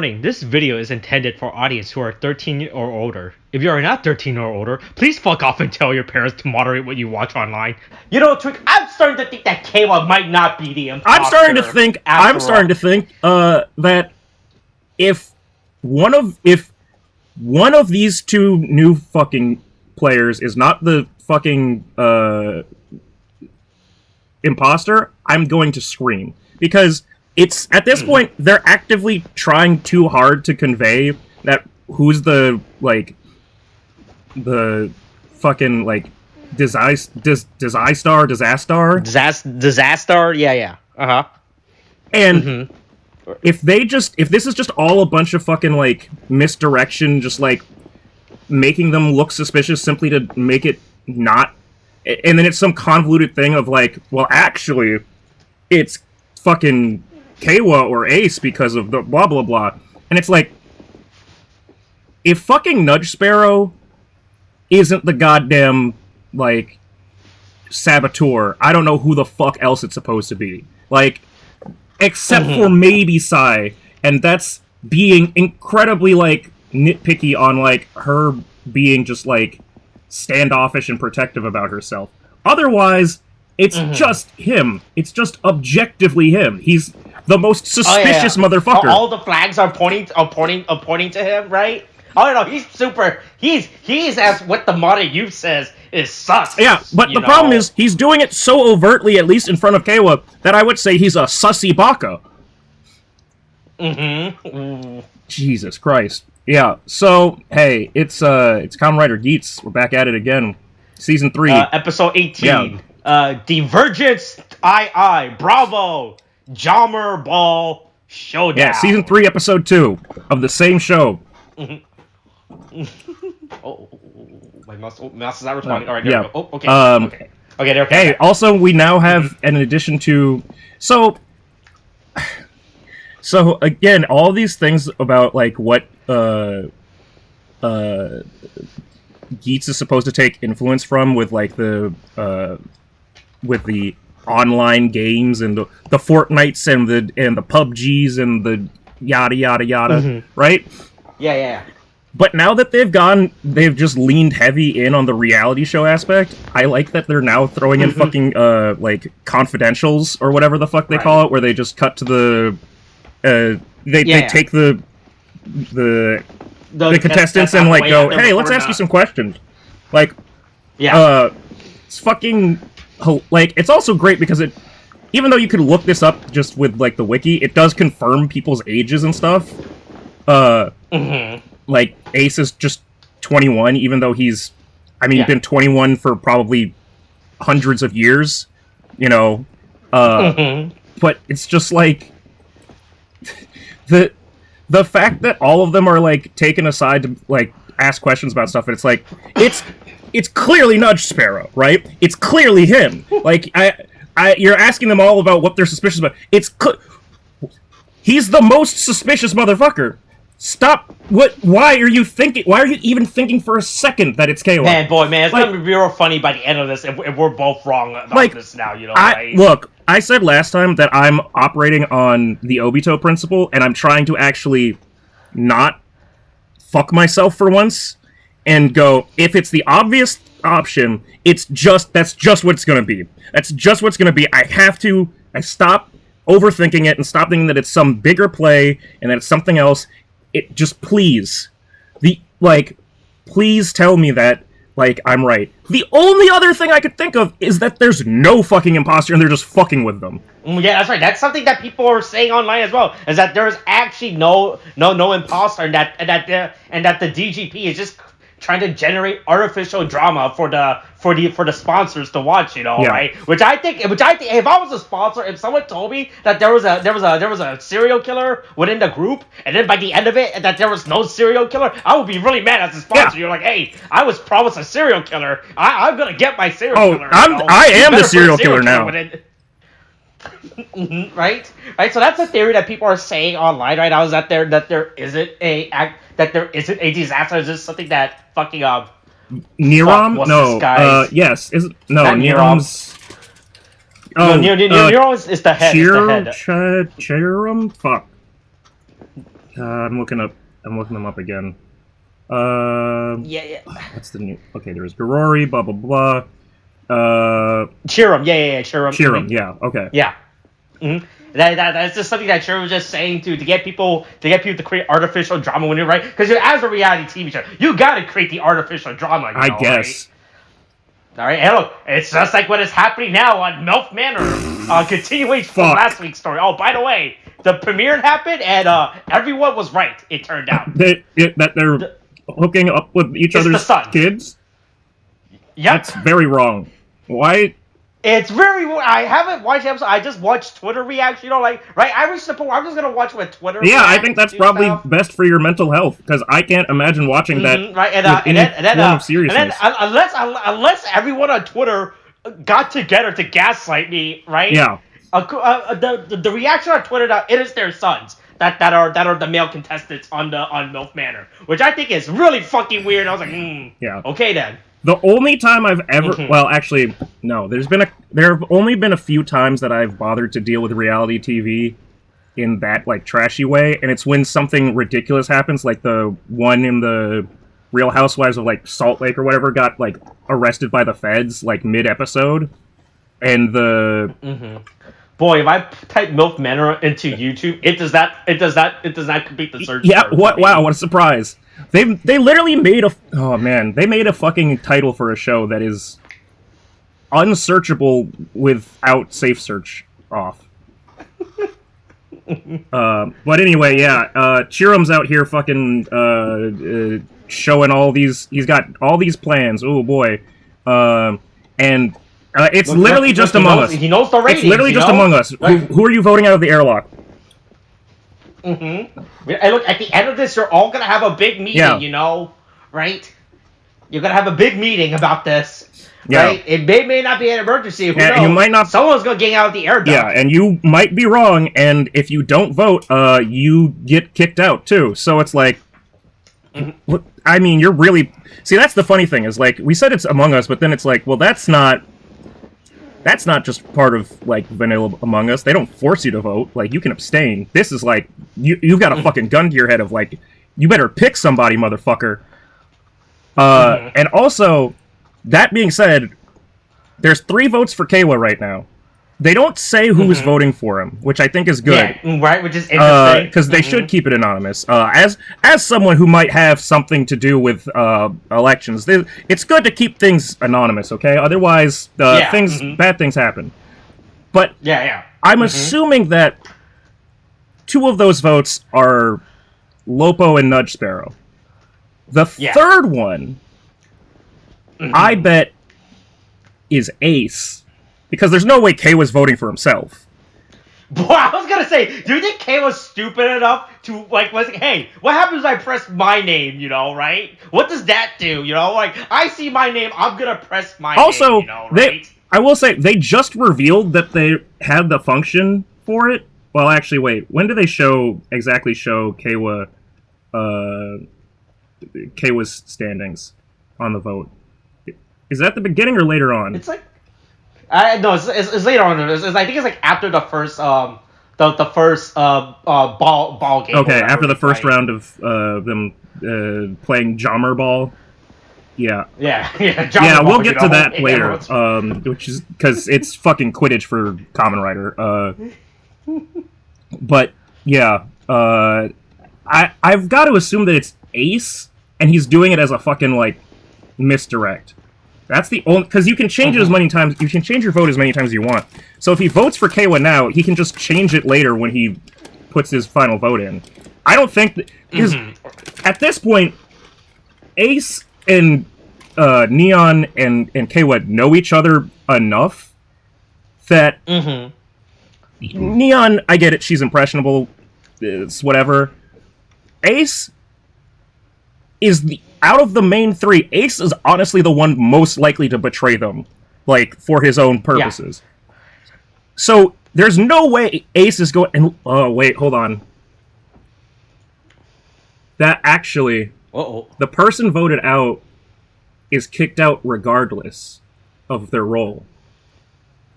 warning, this video is intended for audience who are 13 or older. If you are not 13 or older, please fuck off and tell your parents to moderate what you watch online. You know, Tariq, I'm starting to think that Kayla might not be the imposter. I'm starting to think that if one of these two new fucking players is not the fucking imposter, I'm going to scream. Because it's, at this point, they're actively trying too hard to convey that who's the fucking, Disaster? Yeah. Uh-huh. And if this is just all a bunch of fucking, misdirection, just, making them look suspicious simply to make it not, and then it's some convoluted thing of, well, actually, it's fucking Kawa or Ace because of the blah blah blah. And it's if fucking Nudge Sparrow isn't the goddamn, saboteur, I don't know who the fuck else it's supposed to be. Except for maybe Sai, and that's being incredibly, nitpicky on, her being just, standoffish and protective about herself. Otherwise, it's just him. It's just objectively him. He's the most suspicious motherfucker. All the flags are pointing to him, right? Oh no, he's as what the modern youth says is sus. Yeah, but the problem is he's doing it so overtly, at least in front of Kawa, that I would say he's a sussy baka. Jesus Christ. Yeah, so hey, it's Kamen Rider Geats. We're back at it again. Season 3. Episode 18. Yeah. Divergence II. Bravo. Jyamar Ball Showdown. Yeah, Season 3, Episode 2 of the same show. Oh, my mouse is not responding. All right, there we go. Oh, okay. Okay, they're okay. Hey, also, we now have, in addition to... So again, all these things about, what Geats is supposed to take influence from with, the online games and the Fortnites and the PUBGs and the yada yada yada, right? Yeah. But now that they've just leaned heavy in on the reality show aspect. I like that they're now throwing in fucking confidentials or whatever the fuck they call it, where they just cut to the they take the contestants and go, hey, let's ask you some questions. It's fucking it's also great because it, even though you could look this up just with the wiki, it does confirm people's ages and stuff. Ace is just 21, even though he's, been 21 for probably hundreds of years, but it's just the fact that all of them are taken aside to ask questions about stuff, and it's clearly Nudge Sparrow, right? It's clearly him. You're asking them all about what they're suspicious about. He's the most suspicious motherfucker. Stop. Why are you thinking? Why are you even thinking for a second that it's Kawa? Man, it's gonna be real funny by the end of this if we're both wrong about this now, right? Look, I said last time that I'm operating on the Obito principle, and I'm trying to actually not fuck myself for once, and go, if it's the obvious option, that's just what it's gonna be. That's just what it's gonna be. I stop overthinking it and stop thinking that it's some bigger play and that it's something else. It just please tell me that I'm right. The only other thing I could think of is that there's no fucking imposter and they're just fucking with them. Yeah, that's right. That's something that people are saying online as well. Is that there's actually no imposter, and that the DGP is just trying to generate artificial drama for the sponsors to watch, right? Which I think if I was a sponsor, if someone told me that there was a serial killer within the group, and then by the end of it that there was no serial killer, I would be really mad as a sponsor. You're like, hey, I was promised a serial killer. I'm gonna get my serial killer. I am the serial killer now. Right. So that's a theory that people are saying online right now, is that there isn't a disaster. It's just something that fucking Niram? No. Yes. Niram's. Oh, Niram is the head. Chiram? Fuck. I'm looking them up again. Yeah. What's the new? Okay, there's Garori, blah blah blah. Chirum, yeah, Chirum. Chirum, yeah, okay. Yeah. Mm-hmm. That's just something that Chirum was just saying to get people to create artificial drama when you're right, because as a reality TV show, you gotta create the artificial drama. I guess. Right? All right, and look, it's just like what is happening now on MILF Manor, continuation from last week's story. Oh, by the way, the premiere happened, and everyone was right. It turned out that they're hooking up with each other's kids. Yep. That's very wrong. Why? It's very. I haven't watched the episode. I just watched Twitter reaction. Right? I was supposed. I'm just gonna watch what Twitter. Yeah, I think that's probably best for your mental health, because I can't imagine watching that. Right, and then unless everyone on Twitter got together to gaslight me, right? Yeah. The reaction on Twitter now, it is their sons that are the male contestants on MILF Manor, which I think is really fucking weird. I was like, yeah, okay then. The only time I've ever, well, actually, no, there have only been a few times that I've bothered to deal with reality TV in that, like, trashy way, and it's when something ridiculous happens, like the one in the Real Housewives of, like, Salt Lake or whatever got, like, arrested by the feds, like, mid-episode, and the... Boy, if I type MILF Manor into YouTube, it does not complete the search. Yeah, wow, what a surprise. They literally made they made a fucking title for a show that is unsearchable without safe search off. But anyway, yeah, Chirum's out here fucking showing all these. He's got all these plans. Oh boy, and it's literally just Among Us. He knows the ratings. It's literally just Among Us. Who are you voting out of the airlock? And look, at the end of this, you're all gonna have a big meeting, right? You're gonna have a big meeting about this, right? It may not be an emergency. Who knows? You might not. Someone's gonna get out of the air duct. Yeah, and you might be wrong. And if you don't vote, you get kicked out too. So it's like, look, I mean, you're really that's the funny thing is, like, we said it's Among Us, but then it's like, well, that's not just part of, like, vanilla Among Us. They don't force you to vote. Like, you can abstain. This is like, you've got a fucking gun to your head of, like, you better pick somebody, motherfucker. And also, that being said, there's 3 votes for Kayla right now. They don't say who's voting for him, which I think is good. Yeah, right, which is interesting. Because they should keep it anonymous. As someone who might have something to do with elections, it's good to keep things anonymous, okay? Otherwise, bad things happen. But I'm assuming that 2 of those votes are Lopo and Nudge Sparrow. The third one, I bet, is Ace. Because there's no way Kay was voting for himself. Boy, I was gonna say, do you think Kay was stupid enough to, like, was like, hey, what happens if I press my name, right? What does that do, Like, I see my name, I'm gonna press my name, right? I will say, they just revealed that they had the function for it. Well, actually, wait, when do they show Kaywa's standings on the vote? Is that the beginning or later on? It's like, no, it's later on. I think it's like after the first ball game. Okay, after the first round of them playing Jyamar Ball. Yeah. Yeah, we'll get to that later. Which is because it's fucking Quidditch for Kamen Rider. But yeah, I've got to assume that it's Ace, and he's doing it as a fucking, like, misdirect. That's the only, because you can change it as many times. You can change your vote as many times as you want. So if he votes for Kayla now, he can just change it later when he puts his final vote in. I don't think because at this point, Ace and Neon and Kayla know each other enough that Neon, I get it, she's impressionable, it's whatever. Ace is out of the main 3, Ace is honestly the one most likely to betray them, like, for his own purposes. Yeah. So, there's no way Ace is going... And, oh, wait, hold on. That actually... The person voted out is kicked out regardless of their role.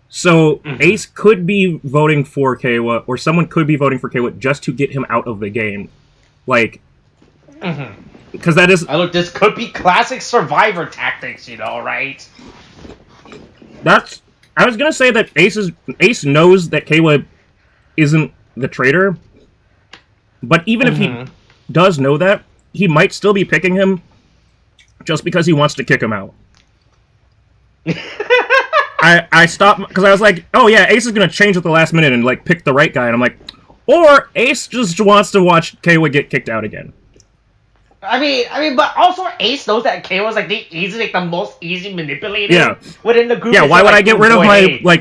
So, Ace could be voting for Kayla, or someone could be voting for Kayla just to get him out of the game. Like, because that is... Look, this could be classic Survivor tactics, right? That's... I was gonna say that Ace knows that Kayla isn't the traitor, but even if he does know that, he might still be picking him just because he wants to kick him out. I stopped because I was like, oh yeah, Ace is gonna change at the last minute and like pick the right guy, and I'm like, or Ace just wants to watch Kayla get kicked out again. I mean, but also Ace knows that Kayla's like the most easy manipulated within the group. Yeah, why would I get rid of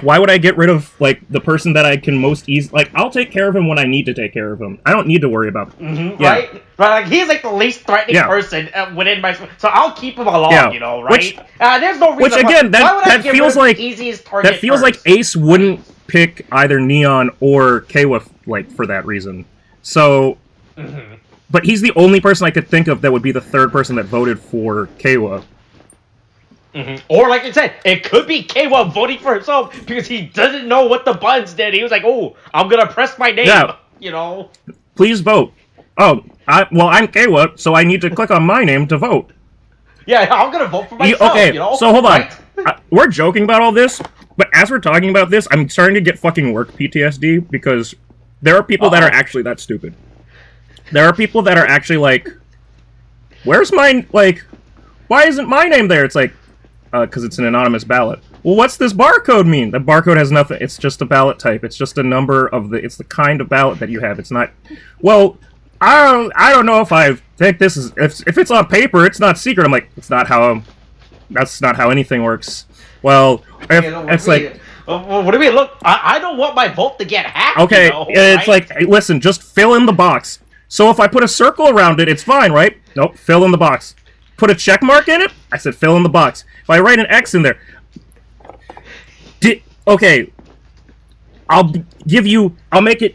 why would I get rid of like the person that I can most easily I'll take care of him when I need to take care of him. I don't need to worry about right? Like he's like the least threatening person within my, so I'll keep him along, right? There's no reason. Which again, that feels like easiest target. That feels like Ace wouldn't pick either Neon or Kayla like for that reason. So. But he's the only person I could think of that would be the third person that voted for Kayla. Or, like I said, it could be Kayla voting for himself because he doesn't know what the buttons did. He was like, oh, I'm going to press my name, Please vote. Oh, I'm Kayla, so I need to click on my name to vote. Yeah, I'm going to vote for myself, Okay, so hold on. We're joking about all this, but as we're talking about this, I'm starting to get fucking work PTSD because there are people that are actually that stupid. There are people that are actually like, where's my, why isn't my name there? It's like, because it's an anonymous ballot. Well, what's this barcode mean? The barcode has nothing. It's just a ballot type. It's just a number of it's the kind of ballot that you have. It's not, well, I don't know if I think this is, if it's on paper, it's not secret. I'm like, that's not how anything works. Well, it's like, what do we look? I don't want my vote to get hacked. Okay, it's like, hey, listen, just fill in the box. So if I put a circle around it, it's fine, right? Nope, fill in the box. Put a check mark in it? I said fill in the box. If I write an X in there... Okay. I'll make it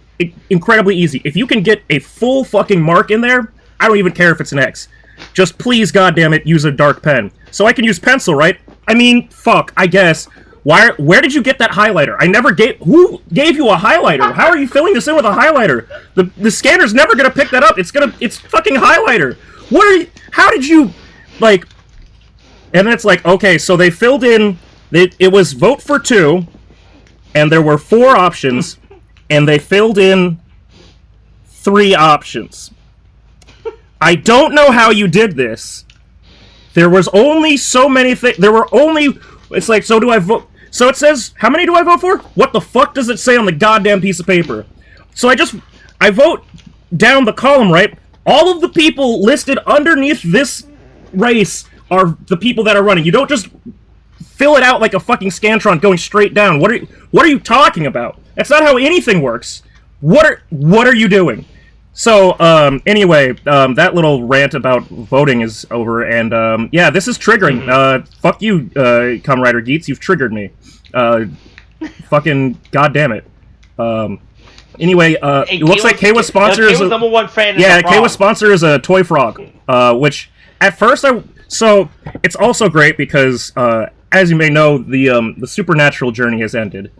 incredibly easy. If you can get a full fucking mark in there, I don't even care if it's an X. Just please, goddammit, use a dark pen. So I can use pencil, right? I mean, fuck, I guess... Where did you get that highlighter? Who gave you a highlighter? How are you filling this in with a highlighter? The scanner's never gonna pick that up. It's fucking highlighter. How did you, and then it's like, okay, so they filled in, it was vote for 2, and there were 4 options, and they filled in 3 options. I don't know how you did this. There was only so many things, it's like, so do I vote? So it says, how many do I vote for? What the fuck does it say on the goddamn piece of paper? So I vote down the column, right? All of the people listed underneath this race are the people that are running. You don't just fill it out like a fucking Scantron going straight down. What are you talking about? That's not how anything works. What are you doing? So, anyway, that little rant about voting is over, and, yeah, this is triggering. Fuck you, Kamen Rider Geats, you've triggered me. Fucking goddammit. Anyway, it looks like Kayla's sponsor is number one fan. Yeah, Kayla's sponsor is a toy frog, which, at first, so, it's also great because, as you may know, the supernatural journey has ended.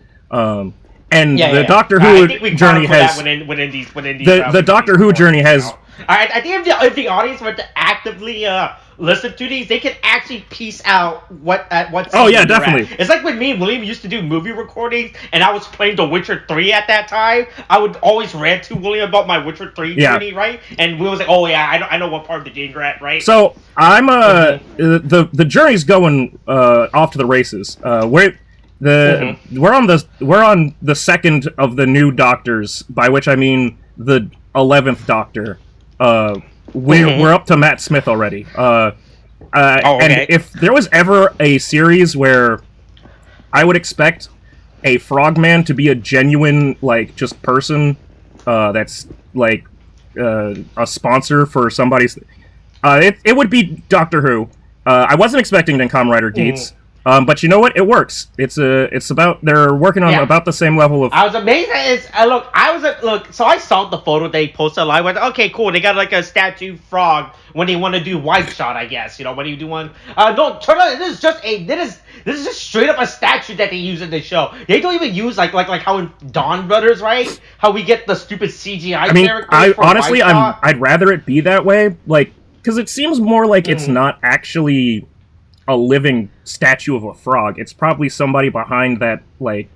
And the Doctor Who journey has the Doctor Who journey has. I think if the audience were to actively listen to these, they can actually piece out what. Oh yeah, definitely. It's like when me and William used to do movie recordings, and I was playing The Witcher 3 at that time. I would always rant to William about my Witcher 3 journey, right? And we was like, oh yeah, I know what part of the game you're at, right? So I'm the journey's going off to the races. We're on the second of the new Doctors, by which I mean the 11th Doctor. We're up to Matt Smith already. And if there was ever a series where I would expect a Frogman to be a genuine just person that's a sponsor for somebody's, it would be Doctor Who. I wasn't expecting it in Kamen Rider Geats. But you know what? It works. It's about they're working on about the same level of. I was amazed. So I saw the photo they posted online. Went, okay, cool. They got a statue frog when they want to do wide shot. I guess when you do one. No, turn out this This is just straight up a statue that they use in the show. They don't even use like how in Dawn Brothers, right? How we get the stupid CGI characters. I'd rather it be that way, like, because it seems more like it's not actually a living statue of a frog. It's probably somebody behind that, like,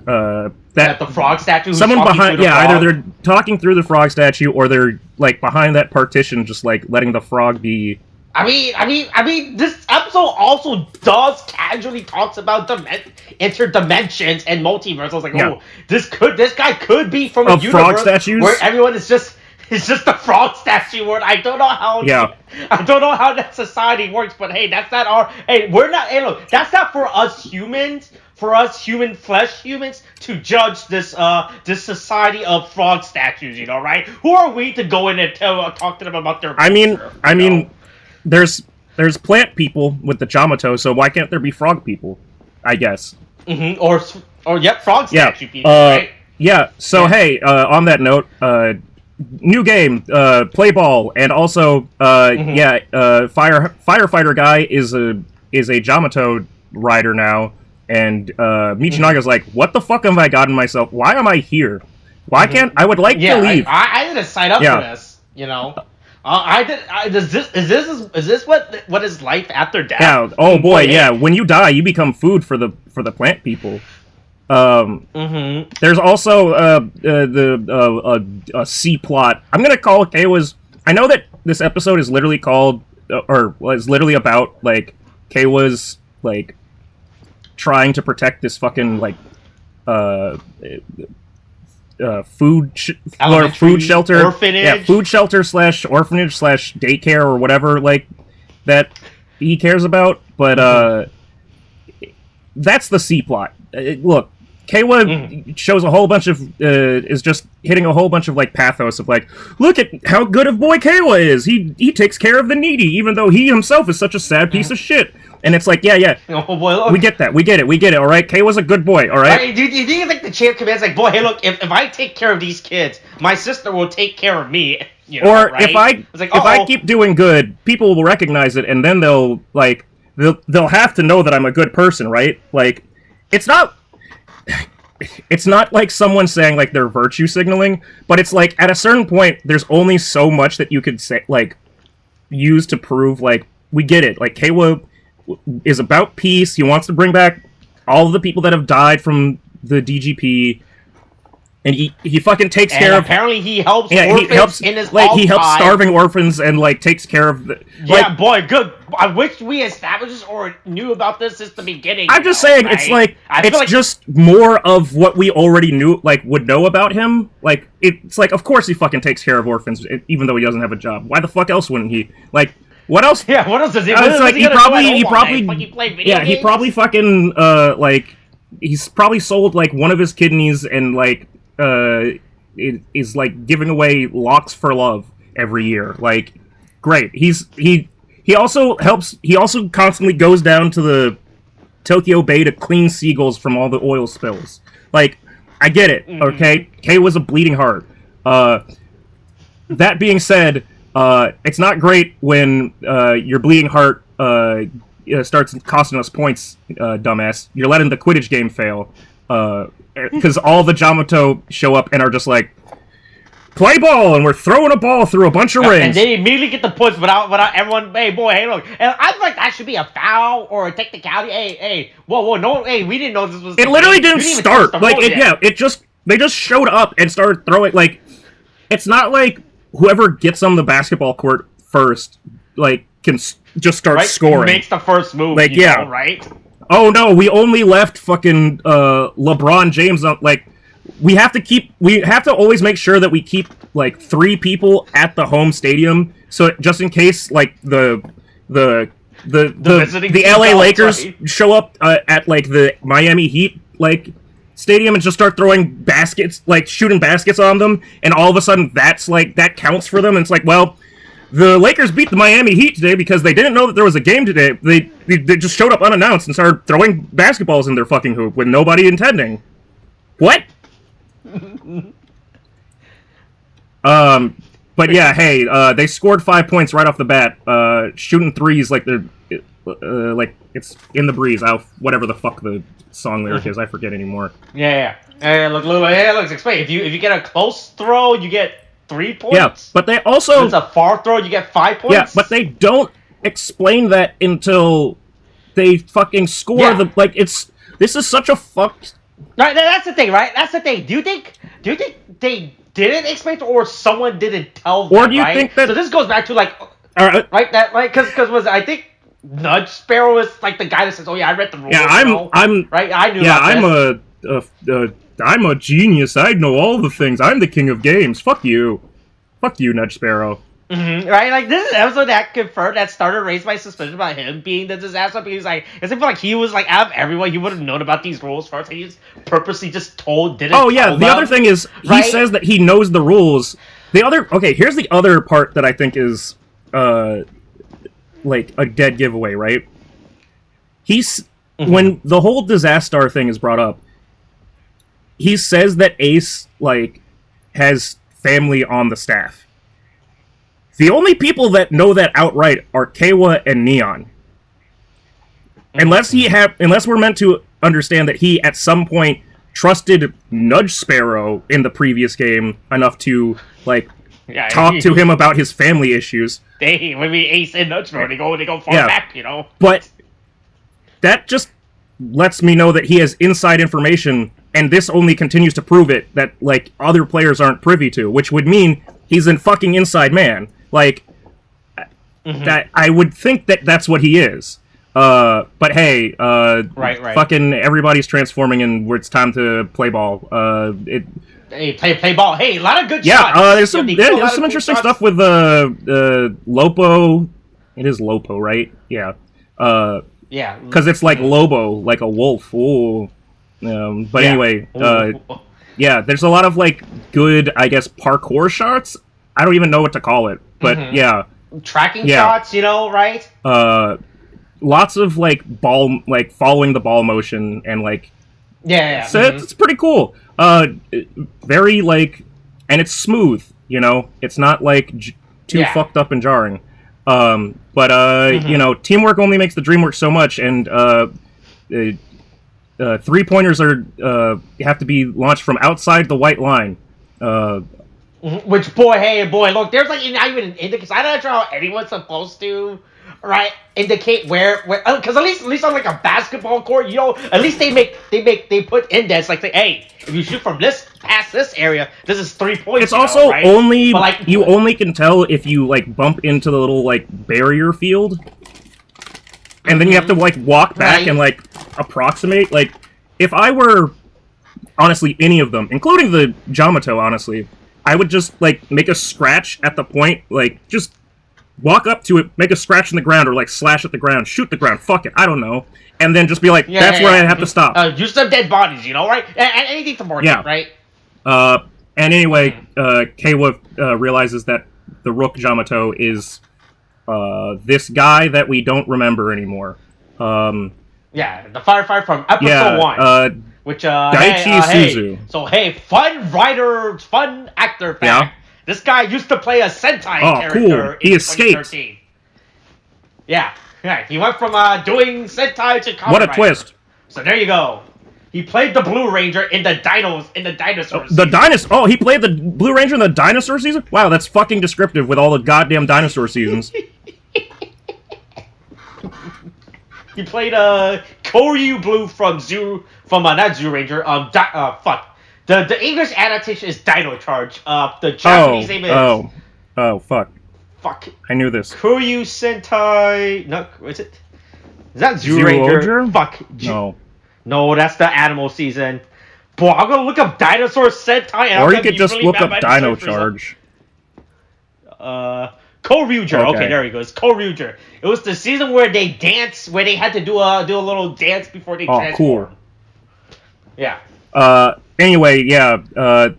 that the frog statue. Someone behind, either they're talking through the frog statue, or they're like behind that partition, just like letting the frog be. I mean, this episode also does casually talks about interdimensions and multiverse. I was like, oh, this guy could be from a universe frog statues where everyone is just a frog statue. Where I don't know how. Yeah. I don't know how that society works, but hey, that's not our. We're not. Hey, look, that's not for us humans. For us flesh humans to judge this society of frog statues, you know, right? Who are we to go in and talk to them about their culture, I mean, there's plant people with the Jamato, so why can't there be frog people? I guess. Or frog statue people, right? Yeah. So hey, on that note, new game, play ball, and also firefighter guy is a Jamato rider now. And Michinaga's like, what the fuck have I gotten myself? Why am I here? Why can't I would like to leave? I didn't sign up for this, you know. Is this what is life after death? Yeah. Oh boy, yeah. When you die, you become food for the plant people. There's also a C plot. I'm gonna call Keiwa's. I know that this episode is literally called, or was literally about like Keiwa's like trying to protect this fucking like food shelter, orphanage. Food shelter / orphanage / daycare or whatever like that he cares about. But that's the C plot. Look, Keiwa shows a whole bunch of is just hitting a whole bunch of like pathos of like, look at how good of boy Keiwa is. He takes care of the needy, even though he himself is such a sad piece of shit. And it's like, yeah. Oh boy, look. We get that. We get it. All right, Keiwa's a good boy. All right. Do you think like the champ commands like, boy, hey, look, if I take care of these kids, my sister will take care of me. You know, or right? if I keep doing good, people will recognize it, and then they'll have to know that I'm a good person, right? Like, it's not like someone saying like they're virtue signaling, but it's like at a certain point, there's only so much that you could say like use to prove like we get it. Like Keiwa is about peace. He wants to bring back all of the people that have died from the DGP, and he fucking takes care of. Apparently, he helps. Yeah, he helps in his he helps starving orphans and like takes care of the. Yeah, boy, good. I wish we established this or knew about this since the beginning. I'm just saying, right? It's like it's just more of what we already knew, like would know about him. Like it's like, of course, he fucking takes care of orphans, even though he doesn't have a job. Why the fuck else wouldn't he? Like. What else? Yeah, what else does he? He probably fucking like he's probably sold like one of his kidneys and like is like giving away locks for love every year. Like, great. He also helps. He also constantly goes down to the Tokyo Bay to clean seagulls from all the oil spills. Like, I get it. Okay, Kei was a bleeding heart. That being said. It's not great when your bleeding heart starts costing us points, dumbass. You're letting the Quidditch game fail. Because all the Jamato show up and are just like, play ball, and we're throwing a ball through a bunch of rings. And they immediately get the points without everyone, hey, boy, hey, look. And I feel like that should be a foul or a technicality. Hey, whoa, no, hey, we didn't know this was... It literally didn't start. Like, they just showed up and started throwing, like, it's not like whoever gets on the basketball court first, like, can just start scoring. Makes the first move, like, know, right? Oh no, we only left fucking LeBron James on, like, we have to always make sure that we keep, like, 3 people at the home stadium, so just in case, like, the LA Lakers show up at, like, the Miami Heat, like, stadium and just start throwing baskets, like, shooting baskets on them, and all of a sudden that's, like, that counts for them, and it's like, well, the Lakers beat the Miami Heat today because they didn't know that there was a game today. They just showed up unannounced and started throwing basketballs in their fucking hoop with nobody intending. What? But yeah, hey, they scored 5 points right off the bat. Shooting threes like they're like it's in the breeze. Whatever the fuck the song lyric is, I forget anymore. Yeah. Look, explain. If you get a close throw, you get 3 points. Yeah, but they also if it's a far throw, you get 5 points. Yeah, but they don't explain that until they fucking score the like. This is such a fucked. Right, that's the thing, right? That's the thing. Do you think they didn't explain it, or someone didn't tell them? Or do you think that? So this goes back to like, right? That like because was I think Nudge Sparrow is like the guy that says, "Oh yeah, I read the rules." Yeah, I'm right. I knew. Yeah, I'm a genius. I know all the things. I'm the king of games. Fuck you, Nudge Sparrow. Mm-hmm, right, like this is an episode that confirmed that started raised my suspicion about him being the disaster because like it seemed like he was like out of everyone he would have known about these rules first. He just purposely just didn't. Oh yeah, the other thing is he says that he knows the rules. Here's the other part that I think is like a dead giveaway, right? When the whole disaster thing is brought up, he says that Ace like has family on the staff. The only people that know that outright are Kawa and Neon. Unless we're meant to understand that he at some point trusted Nudge Sparrow in the previous game enough to like talk to him about his family issues. Maybe Ace and Nudge Sparrow, they go far back, you know. But that just lets me know that he has inside information, and this only continues to prove it that like other players aren't privy to, which would mean he's a fucking inside man. Like, that I would think that that's what he is. But hey, right. Fucking everybody's transforming and it's time to play ball. Hey, play ball. Hey, a lot of good shots. There's some interesting stuff with Lopo. It is Lopo, right? Yeah. Yeah. Because it's like Lobo, like a wolf. Ooh. But anyway, yeah, there's a lot of like good, I guess, parkour shots. I don't even know what to call it, but yeah. Tracking shots, you know, right? Lots of like ball, like following the ball motion and like. Yeah. So it's pretty cool. Very like, and it's smooth. You know, it's not like too fucked up and jarring. But you know, teamwork only makes the dream work so much, and 3-pointers are have to be launched from outside the white line. Which boy, look, there's like not even an indicator. I'm not sure how anyone's supposed to, right, indicate where, because at least on like a basketball court, you know, at least they put indents like, hey, if you shoot from this past this area, this is 3 points. It's also right? only like, you only can tell if you like bump into the little like barrier field, and then you have to like walk back and like approximate. Like, if I were honestly any of them, including the Jamato, honestly, I would just, like, make a scratch at the point, like, just walk up to it, make a scratch in the ground, or, like, slash at the ground, shoot the ground, fuck it, I don't know. And then just be like, that's where I have to stop. Use some dead bodies, you know, right? And anything to mark it, right? And anyway, Kawa realizes that the Rook Jamato is this guy that we don't remember anymore. The firefighter from episode 1. Which, Daichi Suzu. So, hey, fun actor fact. Yeah. This guy used to play a Sentai character cool. He in escaped. 2013. Yeah. He went from doing Sentai to Kamen What a Rider. twist. So there you go. He played the Blue Ranger in the dinosaur season. He played the Blue Ranger in the dinosaur season? Wow, that's fucking descriptive with all the goddamn dinosaur seasons. He played Koryu Blue from not Zoo Ranger. The English adaptation is Dino Charge. The Japanese name is fuck. I knew this. Koryu Sentai. No, is it? Is that Zoo Ranger? Fuck. No, that's the animal season. Boy, I'm gonna look up Dinosaur Sentai. Or you could just look up Dino Charge. Koryuger. Okay, there he goes. Koryuger. It was the season where they dance, where they had to do a little dance before they transform. Cool. Yeah. Anyway, yeah. So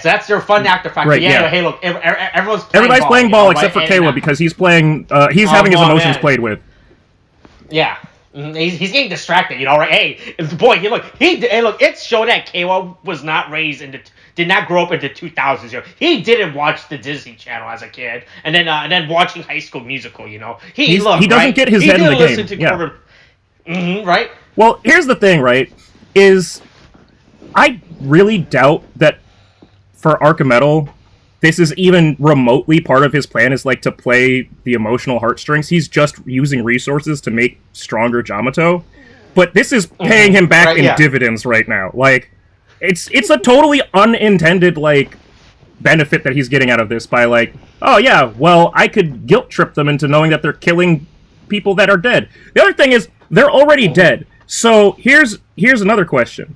that's your fun actor factor. Right, yeah. Hey, look, everyone's playing ball except for right? Kawa because he's playing. He's having his emotions played with. Yeah. He's getting distracted, you know, right? Hey, boy, it's shown that Keiwa was not raised did not grow up in the 2000s. He didn't watch the Disney Channel as a kid, and then watching High School Musical, you know. He doesn't get his head in the game. Right? Well, here's the thing, right? Is I really doubt that for Archimetal, this is even remotely part of his plan, is like to play the emotional heartstrings. He's just using resources to make stronger Yamato. But this is paying him back in dividends right now. Like, it's a totally unintended, like, benefit that he's getting out of this by, like, oh yeah, well, I could guilt trip them into knowing that they're killing people that are dead. The other thing is, they're already dead. So here's another question.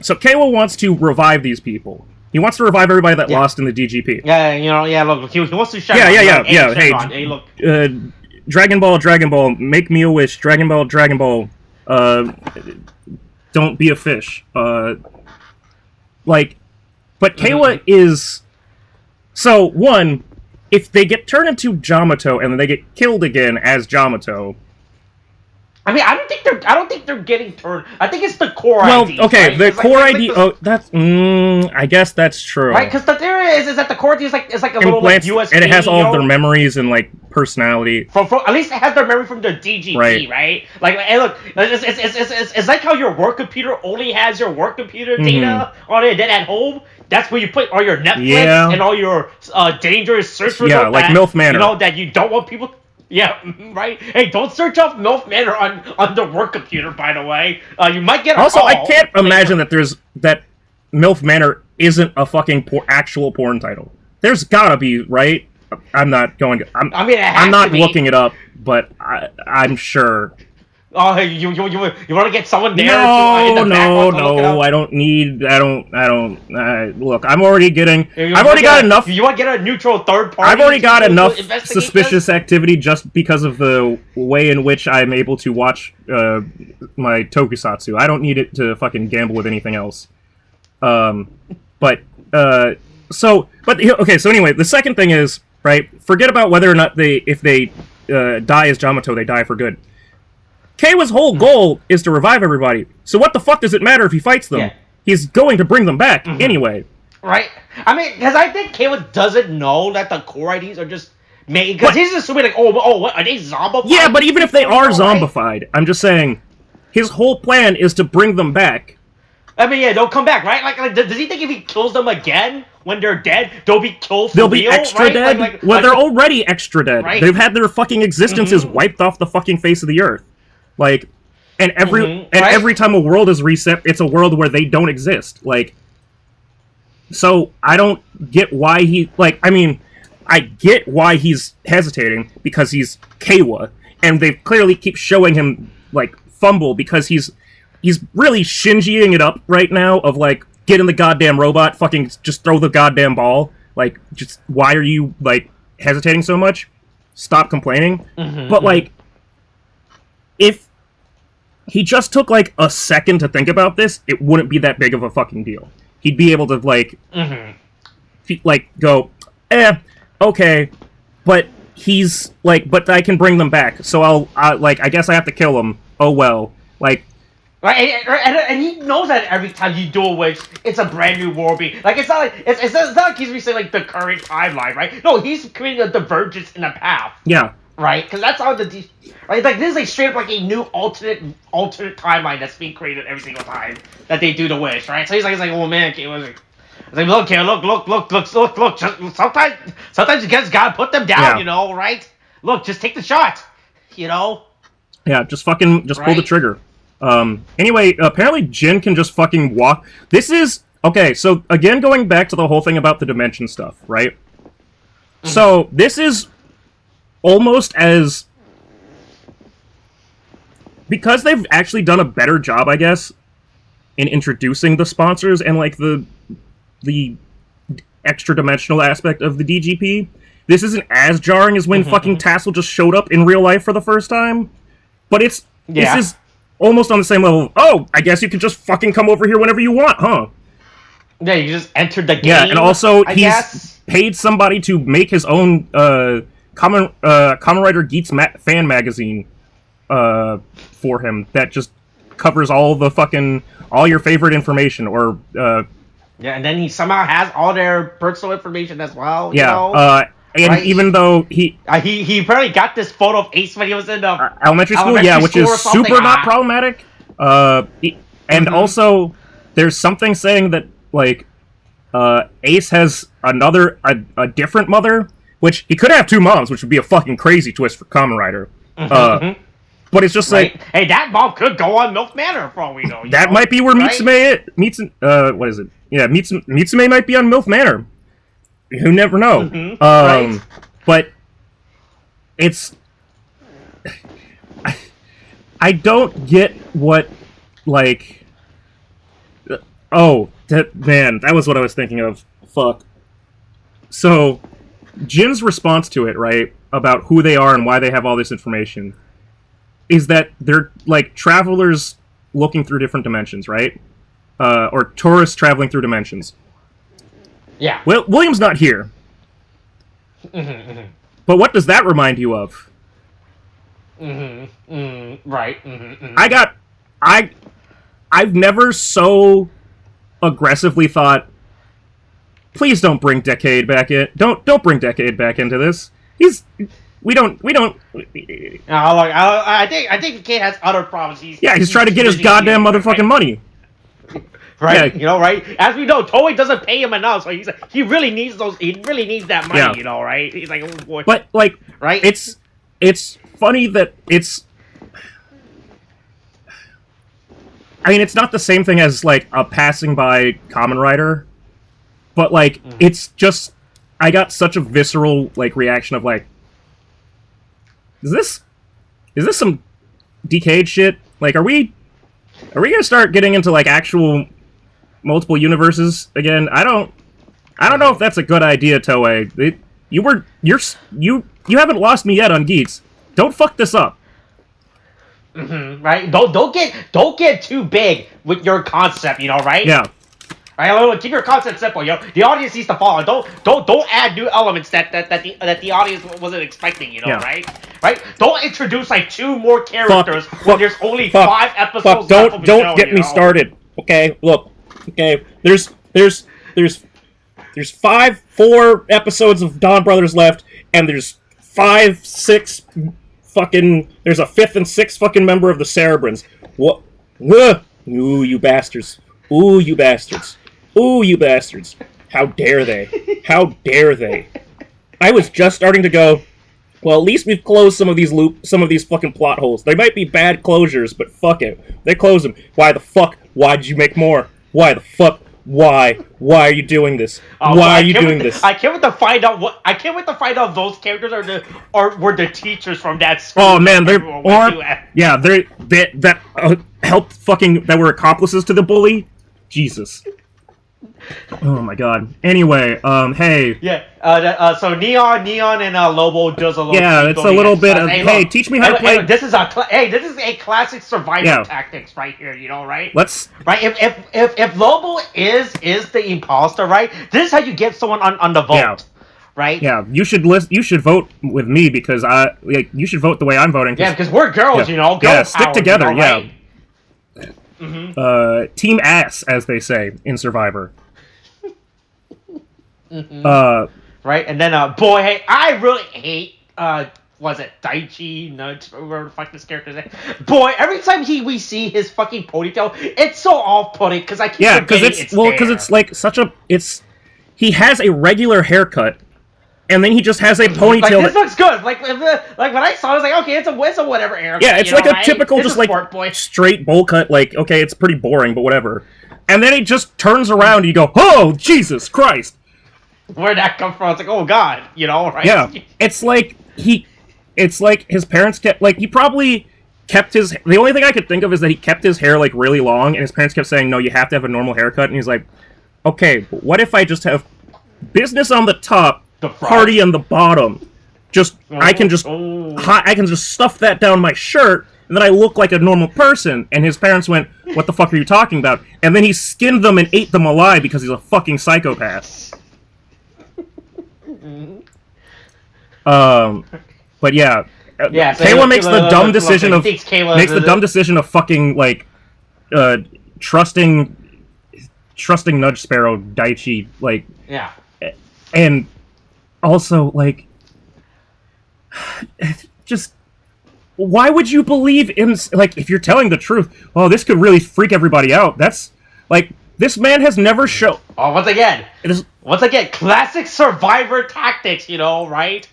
So Keiwa wants to revive these people. He wants to revive everybody that lost in the DGP. Look, he wants to shout Hey, look. Dragon Ball, make me a wish. Dragon Ball, don't be a fish. But Keiwa is... So, one, if they get turned into Yamato and then they get killed again as Yamato... I mean, I don't think they're getting turned. I think it's the core ID. Well, okay, right? the core ID. That's. I guess that's true. Right, because the theory is that the core ID is like a little like USB, and it has all of their memories and like personality. From at least it has their memory from the DGP, right? Like, hey, look, it's like how your work computer only has your work computer data on it. Then at home, that's where you put all your Netflix and all your dangerous search results. Yeah, like MILF Manor. You know that you don't want people. Yeah, right. Hey, don't search up MILF Manor on the work computer. By the way, you might get a also, call. I can't imagine that MILF Manor isn't a fucking actual porn title. There's gotta be, right? I'm not going. I'm not looking it up, but I'm sure. Oh, you want to get someone there? No, I don't need. Look, I've already got enough. You want to get a neutral third party? I've already got enough suspicious activity just because of the way in which I'm able to watch my tokusatsu. I don't need it to fucking gamble with anything else. So anyway, the second thing is, right, forget about whether or not if they die as Yamato, they die for good. Keiwa's whole goal is to revive everybody. So what the fuck does it matter if he fights them? Yeah. He's going to bring them back anyway. Right? I mean, because I think Keiwa doesn't know that the core IDs are just made. Because he's assuming, like, what, are they zombified? Yeah, but even if they are zombified, I'm just saying, his whole plan is to bring them back. I mean, yeah, they'll come back, right? Like does he think if he kills them again when they're dead, they'll be killed for real? They'll be extra dead? They're already extra dead. Right? They've had their fucking existences wiped off the fucking face of the earth. Like, and every time a world is reset, it's a world where they don't exist. Like, so I don't get why I get why he's hesitating, because he's Keiwa, and they clearly keep showing him, like, fumble, because he's really Shinji-ing it up right now of, like, get in the goddamn robot, fucking just throw the goddamn ball. Like, just, why are you, like, hesitating so much? Stop complaining. But, like, if he just took, like, a second to think about this, it wouldn't be that big of a fucking deal. He'd be able to, like, go, okay, but he's, like, but I can bring them back, so I guess I have to kill him. Oh, well. Like... Right, and he knows that every time you do a wish, it's a brand new war beat. Like, it's not like he's saying, like, the current timeline, right? No, he's creating a divergence in a path. Yeah. Right? Because that's how right? Like, this is, like, straight up, like, a new alternate timeline that's being created every single time that they do the wish, right? So he's like, oh, man, it was like... It's like, look, look. Sometimes you guys gotta put them down, you know, right? Look, just take the shot, you know? Yeah, just pull the trigger. Anyway, apparently Jin can just fucking walk. This is... Okay, so, again, going back to the whole thing about the dimension stuff, right? So, this is almost as... Because they've actually done a better job, I guess, in introducing the sponsors and, like, the extra-dimensional aspect of the DGP, this isn't as jarring as when fucking Tassel just showed up in real life for the first time. But this is almost on the same level of, oh, I guess you can just fucking come over here whenever you want, huh? Yeah, you just entered the game. Yeah, and also he's paid somebody to make his own Kamen Rider Geats fan magazine. for him that just covers all your favorite information, or Yeah, and then he somehow has all their personal information as well. yeah, You know? and Right? even though he apparently got this photo of Ace when he was in the elementary school, which is super not problematic. And also, there's something saying that like Ace has a different mother, which he could have two moms, which would be a fucking crazy twist for Kamen Rider. But it's just like, hey, that mom could go on Milk Manor for all we know. That might be where Mitsume what is it? Yeah, Mitsume might be on Milk Manor. You never know. Right. But it's I don't get what like. Oh, that was what I was thinking of. Fuck. So, Jin's response to it, right, about who they are and why they have all this information, is that they're like travelers looking through different dimensions, right? Or tourists traveling through dimensions. Yeah. Well, William's not here. But what does that remind you of? Right. I've never so aggressively thought, please don't bring Decade back in. Don't bring Decade back into this. We don't. I think the kid has other problems. He's trying to get his goddamn motherfucking money. Right, yeah. Right. As we know, Toei doesn't pay him enough, so he really needs that money, right? He's like, oh boy. But like, right? It's funny that it's. I mean, it's not the same thing as like a passing by Kamen Rider, but like it's just I got such a visceral like reaction of like, is this some Decade shit? Like, are we gonna start getting into like actual multiple universes again? I don't know if that's a good idea, Toei. You haven't lost me yet on Geats. Don't fuck this up. Right? Don't get too big with your concept, right? Yeah. Right? Keep your concept simple, The audience needs to follow. Don't add new elements that the audience wasn't expecting, right? Right? Don't introduce like two more characters when there's only 5 episodes left of the show. Don't get me started. Okay, look. Okay, there's 4 episodes of Dawn Brothers left, and there's 5, 6 fucking. There's a 5th and 6th fucking member of the Cerebrans. What? Ooh, you bastards! Ooh, you bastards! Ooh, you bastards! How dare they? How dare they? I was just starting to go. Well, at least we've closed some of these fucking plot holes. They might be bad closures, but fuck it. They close them. Why the fuck? Why did you make more? Why the fuck? Why? Why are you doing this? Why are you doing this? I can't wait to find out if those characters were the teachers from that school. Oh man, that helped fucking that were accomplices to the bully. Jesus. Oh my god. Anyway, hey. Yeah. So Neon and Lobo does a little. Yeah, it's a little bit of. Hey, teach me how to play. This is a classic survival tactics right here. Right. Let's. Right. If Lobo is the imposter, right? This is how you get someone on the vote. Yeah. Right. Yeah. You should vote with me because you should vote the way I'm voting. Yeah, because we're girls. Girl stick power, together. Right? Team ass, as they say in Survivor. Right, and then boy, hey, I really hate was it Daichi? No, whatever the fuck this character's name. Boy, every time we see his fucking ponytail, it's so off-putting because I keep forgetting it's like such a he has a regular haircut. And then he just has a ponytail. Like, this looks good. Like when I saw it, I was like, okay, it's a whatever haircut. Yeah, it's like a typical, just like straight bowl cut. Like, okay, it's pretty boring, but whatever. And then he just turns around and you go, oh, Jesus Christ. Where'd that come from? It's like, oh God, right? Yeah, it's like his parents kept, like, he probably kept his, the only thing I could think of is that he kept his hair, like, really long, and his parents kept saying, no, you have to have a normal haircut, and he's like, okay, but what if I just have business on the top, party on the bottom? I can just stuff that down my shirt, and then I look like a normal person. And his parents went, what the fuck are you talking about? And then he skinned them and ate them alive because he's a fucking psychopath. But yeah, Yeah, so Kayla makes the dumb decision of fucking like trusting Nudge Sparrow Daichi, like, yeah, and also like just why would you believe in, like, if you're telling the truth? Oh, this could really freak everybody out. That's like, this man has never shown. Oh, once again, classic Survivor tactics, you know, right?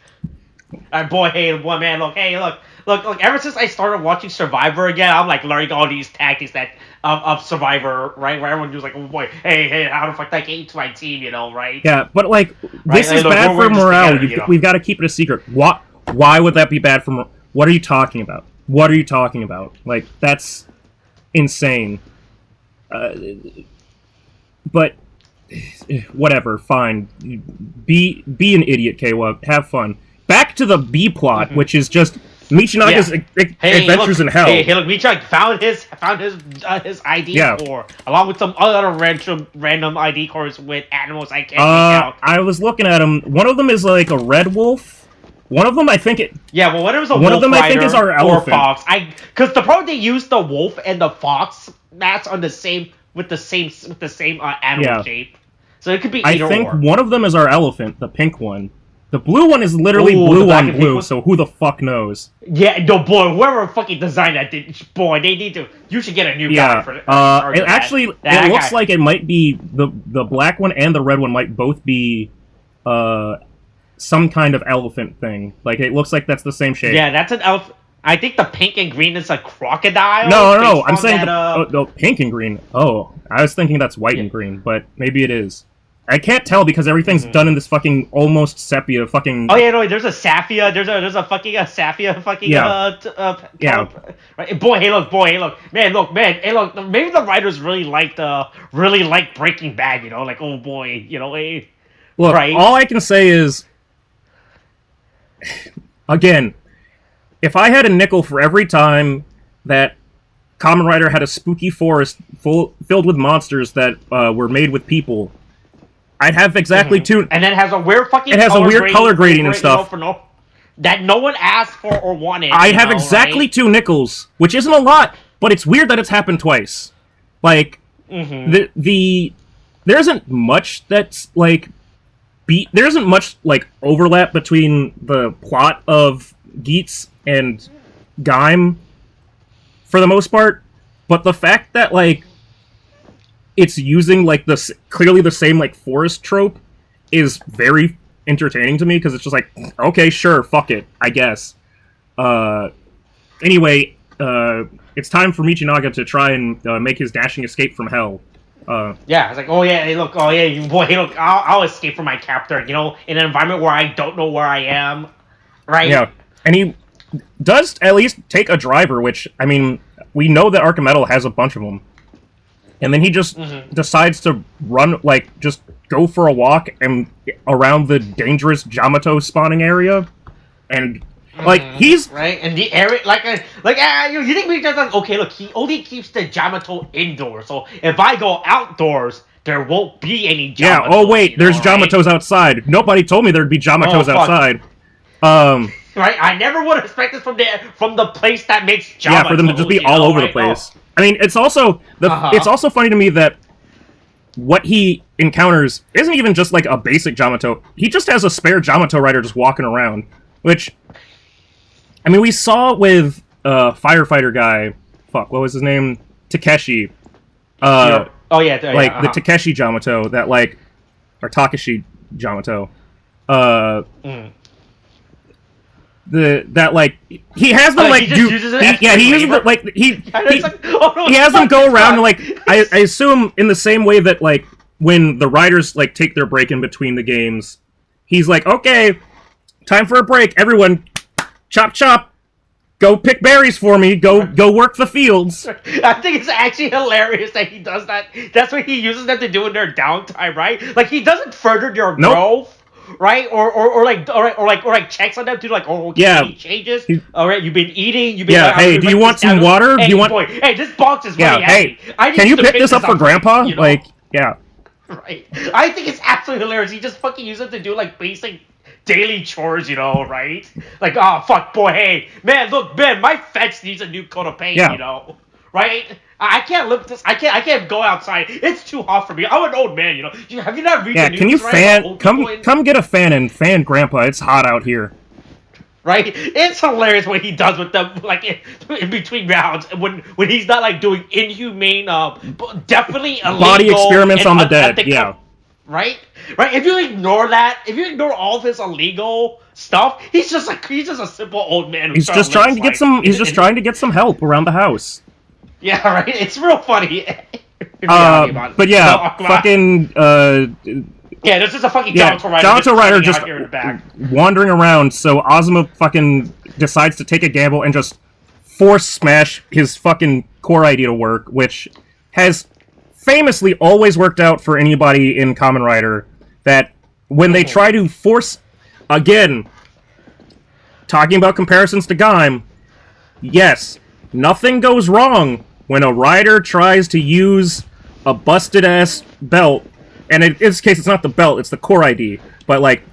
Boy, man, look. Ever since I started watching Survivor again, I'm like learning all these tactics that of Survivor, right? Where everyone was like, oh boy, hey, how the fuck that get into my team, you know, right? Yeah, but like, this is bad for morale. We've got to keep it a secret. Why would that be bad for morale? What are you talking about? Like, that's insane. But whatever, fine. Be an idiot, Kayla. Have fun. Back to the B plot, which is just Michinaga's adventures in hell. Hey, look, Michinaga found his ID core, along with some other random ID cores with animals I can't make out. I was looking at them. One of them is like a red wolf. One of them, I think it. Yeah, well, one of them is one of them, I think, is our elephant. Or fox. Because the problem they use the wolf and the fox that's on the same animal shape, so it could be either or. I think one of them is our elephant, the pink one. The blue one is literally blue on blue, so who the fuck knows? Yeah, no, boy, whoever fucking designed that, they need to. You should get a new guy for it. It looks like it might be the black one and the red one might both be some kind of elephant thing. Like, it looks like that's the same shape. Yeah, that's an elephant. I think the pink and green is a crocodile. No. I'm saying the pink and green. Oh, I was thinking that's white and green, but maybe it is. I can't tell because everything's done in this fucking almost sepia fucking. Oh yeah, no, there's a Saphia. There's a fucking Saphia fucking right. Boy, hey look, man, hey look, maybe the writers really like Breaking Bad, you know, like, oh boy, you know, hey. Look, right? All I can say is, again, if I had a nickel for every time that Kamen Rider had a spooky forest filled with monsters that were made with people, I'd have exactly two. And then it has a weird fucking. It has a weird color grading and stuff that no one asked for or wanted. I have exactly 2 nickels, which isn't a lot, but it's weird that it's happened twice. Like there isn't much that's like there isn't much like overlap between the plot of Geats and Gaim for the most part, but the fact that like it's using like clearly the same like forest trope is very entertaining to me because it's just like, okay, sure, fuck it, I guess. Anyway, it's time for Michinaga to try and make his dashing escape from hell. Yeah, it's like, oh yeah, hey look, I'll escape from my captor, you know, in an environment where I don't know where I am, right? Yeah, and he does at least take a driver, which, I mean, we know that Archimetal has a bunch of them. And then he just decides to run, like, just go for a walk and around the dangerous Yamato spawning area. And, like, he's... Right, and the area, you think we just like, okay, look, he only keeps the Yamato indoors, so if I go outdoors, there won't be any Yamatos. Yeah, oh wait, there's Yamatos outside. Nobody told me there'd be Yamatos outside. Right, I never would have expected from the place that makes Yamato. Yeah, for them to just be all over the place. I mean, it's also it's also funny to me that what he encounters isn't even just like a basic Yamato. He just has a spare Yamato rider just walking around, which, I mean, we saw with firefighter guy. Fuck, what was his name? Takeshi. The Takeshi Yamato that like, or Takashi Yamato. That like he has them like he uses it like he has them go around and like I assume in the same way that like when the riders like take their break in between the games, he's like, okay, time for a break, everyone, chop, go pick berries for me, go work the fields. I think it's actually hilarious that he does that. That's what he uses them to do in their downtime, right? Like, he doesn't further your growth. Right, or checks on them to like, oh, okay, any changes. All right, you've been eating. You've been. Yeah, hey, do you want some water? Hey, do you want? Boy, hey, this box is really heavy. Hey, can you pick this up for Grandpa? You know? Like, yeah. Right. I think it's absolutely hilarious. He just fucking uses it to do like basic daily chores, right? Like, oh fuck, boy, hey, man, look, man, my fence needs a new coat of paint, right? I can't look this. I can't go outside. It's too hot for me. I'm an old man, Have you not read the news? Can you right? come get a fan and fan Grandpa? It's hot out here. Right? It's hilarious what he does with them, like in between rounds, when he's not like doing inhumane, definitely illegal body experiments on the dead. Yeah. Right? If you ignore that, if you ignore all of his illegal stuff, he's just a simple old man. He's just trying to get some. He's just trying to get some help around the house. Yeah, right. It's real funny. But yeah, fucking. Yeah, this is a fucking Jyamar Rider. Jyamar Rider just wandering around, so Azuma fucking decides to take a gamble and just force smash his fucking core ID to work, which has famously always worked out for anybody in Kamen Rider, that when they try to force, again, talking about comparisons to Gaim, yes, nothing goes wrong when a rider tries to use a busted-ass belt. And in this case, it's not the belt, it's the core ID. But, like,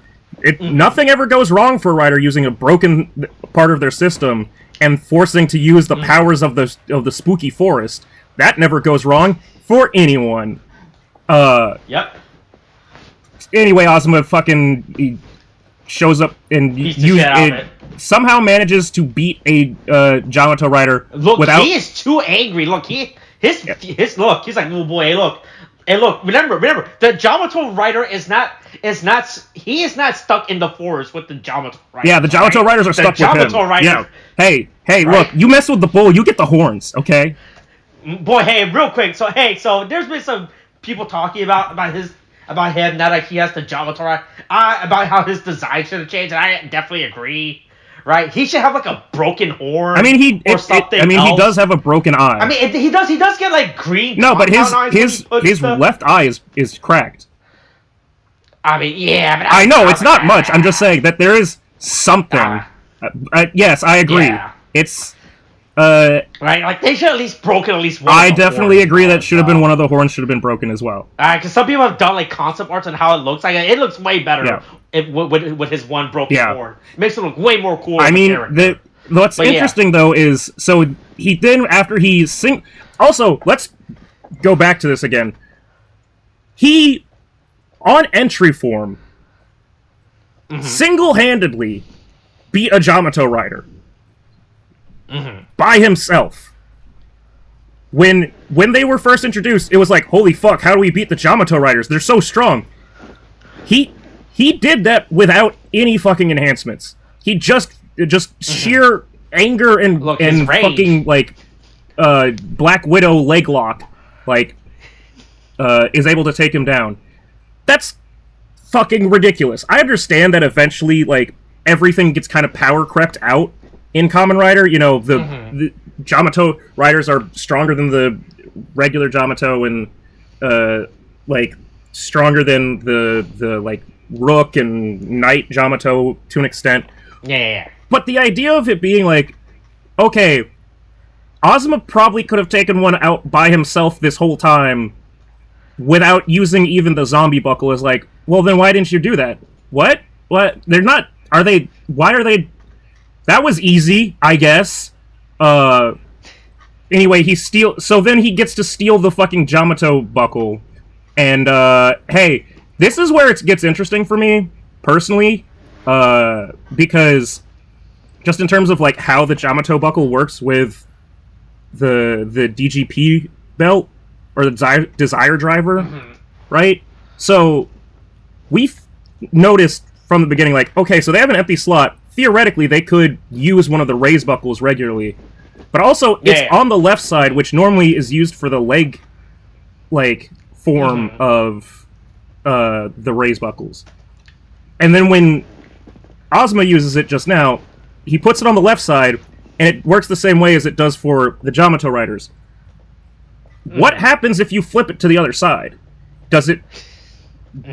nothing ever goes wrong for a rider using a broken part of their system and forcing to use the powers of the spooky forest. That never goes wrong for anyone. Yep. Anyway, Azuma he shows up and somehow manages to beat a Jyamar Rider. Look, he is too angry. Look, his look. He's like, oh boy, hey, look. Hey, look, remember, the Jyamar Rider is not stuck in the forest with the Jyamar Riders. Yeah, the Jyamar Riders are stuck with him. Yeah. Hey, right? Look, you mess with the bull, you get the horns, okay? Boy, hey, real quick. So there's been some people talking about him now that he has the Jyamar Rider, about how his design should have changed, and I definitely agree. Right, he should have like a broken horn. I mean, he does have a broken eye. I mean, he does get like green. No, but his left eye is cracked. I mean, yeah, but I know it's not much. I'm just saying that there is something. Yes, I agree. Yeah. It's right, like they should at least broken at least one. I definitely agree that should have been one of the horns should have been broken as well. Because some people have done like concept arts on how it looks. Like it looks way better with his one broken horn. It makes it look way more cool. I mean, what's interesting though is he then after he Also, let's go back to this again. He on entry form single-handedly beat a Jyamar Rider. By himself. When they were first introduced, it was like, holy fuck, how do we beat the Jyamar Riders? They're so strong. He did that without any fucking enhancements. He just sheer anger and fucking like Black Widow leg lock is able to take him down. That's fucking ridiculous. I understand that eventually like everything gets kind of power crept out in Kamen Rider. The Jyamar Riders are stronger than the regular Jyamar and like stronger than the like Rook and Knight Jyamar to an extent. Yeah. But the idea of it being like, okay, Azuma probably could have taken one out by himself this whole time without using even the zombie buckle is like, well then why didn't you do that? What? They're not... Are they... Why are they... That was easy, I guess. Anyway, so then he gets to steal the fucking Jyamar buckle. And, hey, this is where it gets interesting for me, personally. Because just in terms of, like, how the Jyamar buckle works with the DGP belt, or the Desire Driver, right? So, we've noticed from the beginning, like, okay, so they have an empty slot. Theoretically, they could use one of the raise buckles regularly. But also, it's on the left side, which normally is used for the leg, like, form of the raise buckles. And then when Azuma uses it just now, he puts it on the left side, and it works the same way as it does for the Jyamar Riders. What happens if you flip it to the other side? Does it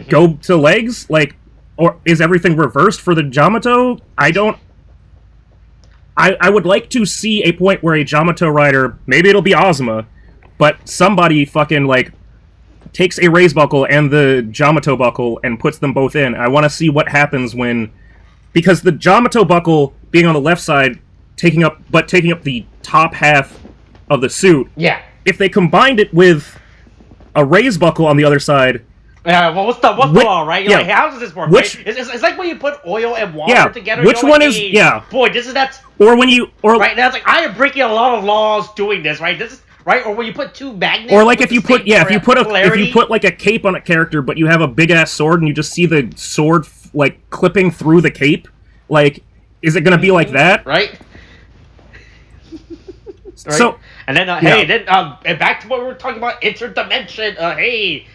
go to legs? Like, or is everything reversed for the Jyamar? I would like to see a point where a Jyamar Rider, maybe it'll be Azuma, but somebody fucking, like, takes a raise buckle and the Jyamar buckle and puts them both in. I want to see what happens when because the Yamato buckle being on the left side, taking up the top half of the suit. Yeah. If they combined it with a Ray's buckle on the other side. Yeah, well, what's the law, right? You're like, how does this work? Which, right? It's like when you put oil and water together. Which one is? Boy, this is that's. Or when you right now, it's like I am breaking a lot of laws doing this. Right, this is right. Or when you put two magnets. Or like if you put like a cape on a character, but you have a big ass sword and you just see the sword like clipping through the cape. Like, is it gonna be like that? Right. So and then and back to what we were talking about, interdimension. Hey,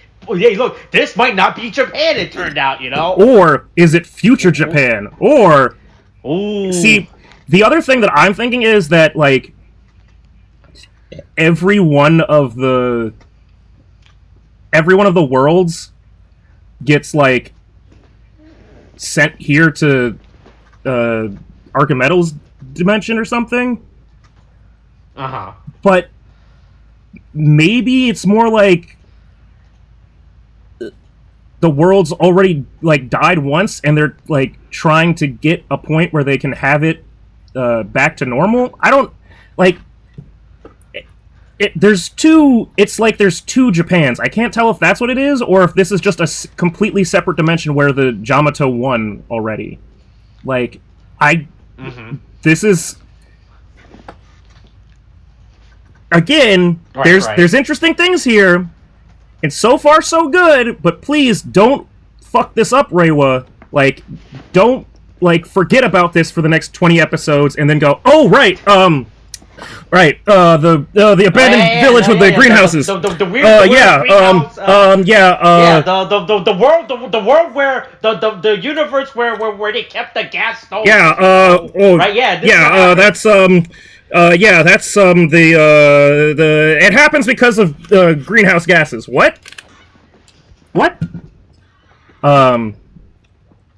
look, this might not be Japan, it turned out, you know? Or is it future Japan? Or... Ooh. See, the other thing that I'm thinking is that, like, every one of the worlds gets, like, sent here to Archimedes' dimension or something. Uh-huh. But maybe it's more like the world's already, like, died once, and they're, like, trying to get a point where they can have it back to normal. I don't... Like... There's two Japans. I can't tell if that's what it is, or if this is just a completely separate dimension where the Yamato won already. Like, This is... Again, there's interesting things here. And so far, so good, but please don't fuck this up, Reiwa. Like, don't, like, forget about this for the next 20 episodes and then go, oh, right, the abandoned village with the greenhouses. The weird greenhouse. The world where, the universe where they kept the gas stove. It happens because of greenhouse gases. What?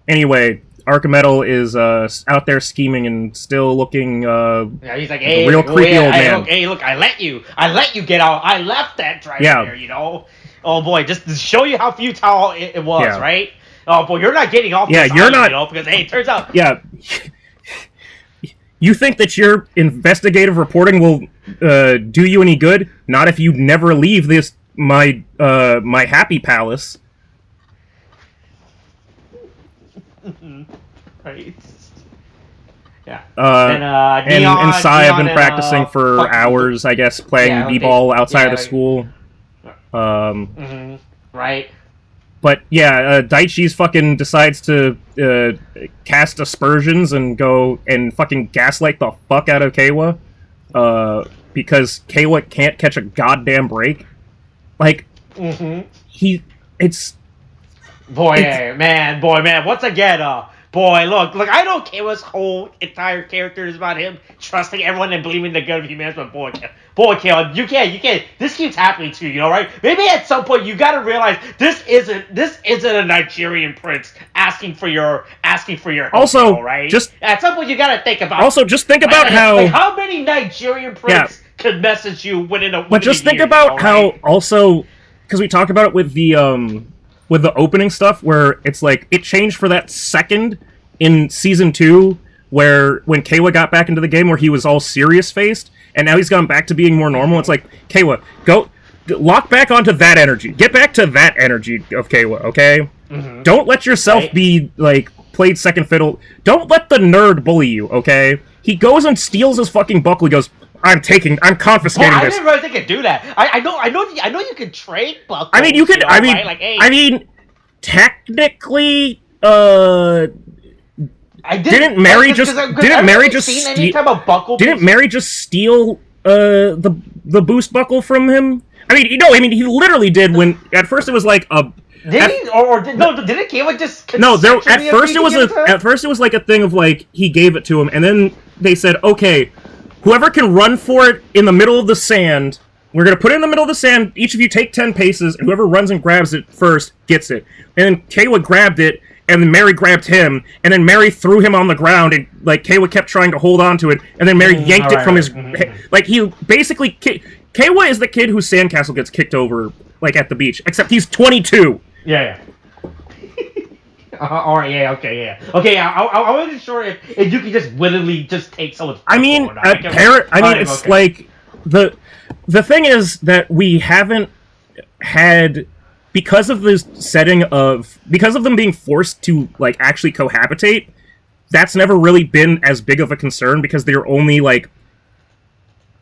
Anyway, Archimedes is out there scheming and still looking he's like, hey, real creepy old man. Look, I let you get out. I left that driver there, you know? Oh boy, just to show you how futile it was, right? Oh boy, you're not getting off this you're not, you know, because hey, it turns out... Yeah. You think that your investigative reporting will do you any good? Not if you never leave my happy palace. Right. Yeah. And Sai have been practicing for hours, I guess, playing b-ball outside of the school. Right. But yeah, Daichi's fucking decides to cast aspersions and go and fucking gaslight the fuck out of Keiwa, because Keiwa can't catch a goddamn break. Like, Boy, man, once again, look, I know Keiwa's whole entire character is about him trusting everyone and believing the good of humanity, but boy, Keiwa, you can't, this keeps happening to you, know, right? Maybe at some point you gotta realize this isn't a Nigerian prince asking for your help, also, right? At some point you gotta think about... Also, just think about how many Nigerian princes could message you within a year. But just think about how, also, because we talked about it with the opening stuff, where it's like, it changed for that second in Season 2, when Keiwa got back into the game, where he was all serious-faced, and now he's gone back to being more normal. It's like, Keiwa, go, lock back onto that energy. Get back to that energy of Keiwa, okay? Don't let yourself be, like, played second fiddle. Don't let the nerd bully you, okay? He goes and steals his fucking buckle. He goes, I'm confiscating this. I didn't realize they could do that. I know you could trade buckles. I mean, you could. I mean, right? Like, hey. I mean, technically, didn't Mary just steal the boost buckle from him? I mean, he literally did. When at first it was like a. Didn't Keiwa just? No, at first it was like a thing of like he gave it to him, and then they said, okay, whoever can run for it in the middle of the sand, we're going to put it in the middle of the sand, each of you take 10 paces, and whoever runs and grabs it first gets it. And then Keiwa grabbed it, and then Mary grabbed him, and then Mary threw him on the ground, and, like, Keiwa kept trying to hold on to it, and then Mary yanked it from his... Like, he basically... Keiwa is the kid whose sandcastle gets kicked over, like, at the beach, except he's 22! Yeah. Okay. I wasn't sure if you could just willingly just take someone's. I mean, it's like the thing is that we haven't had, because of the setting of, because of them being forced to like actually cohabitate. That's never really been as big of a concern because they're only like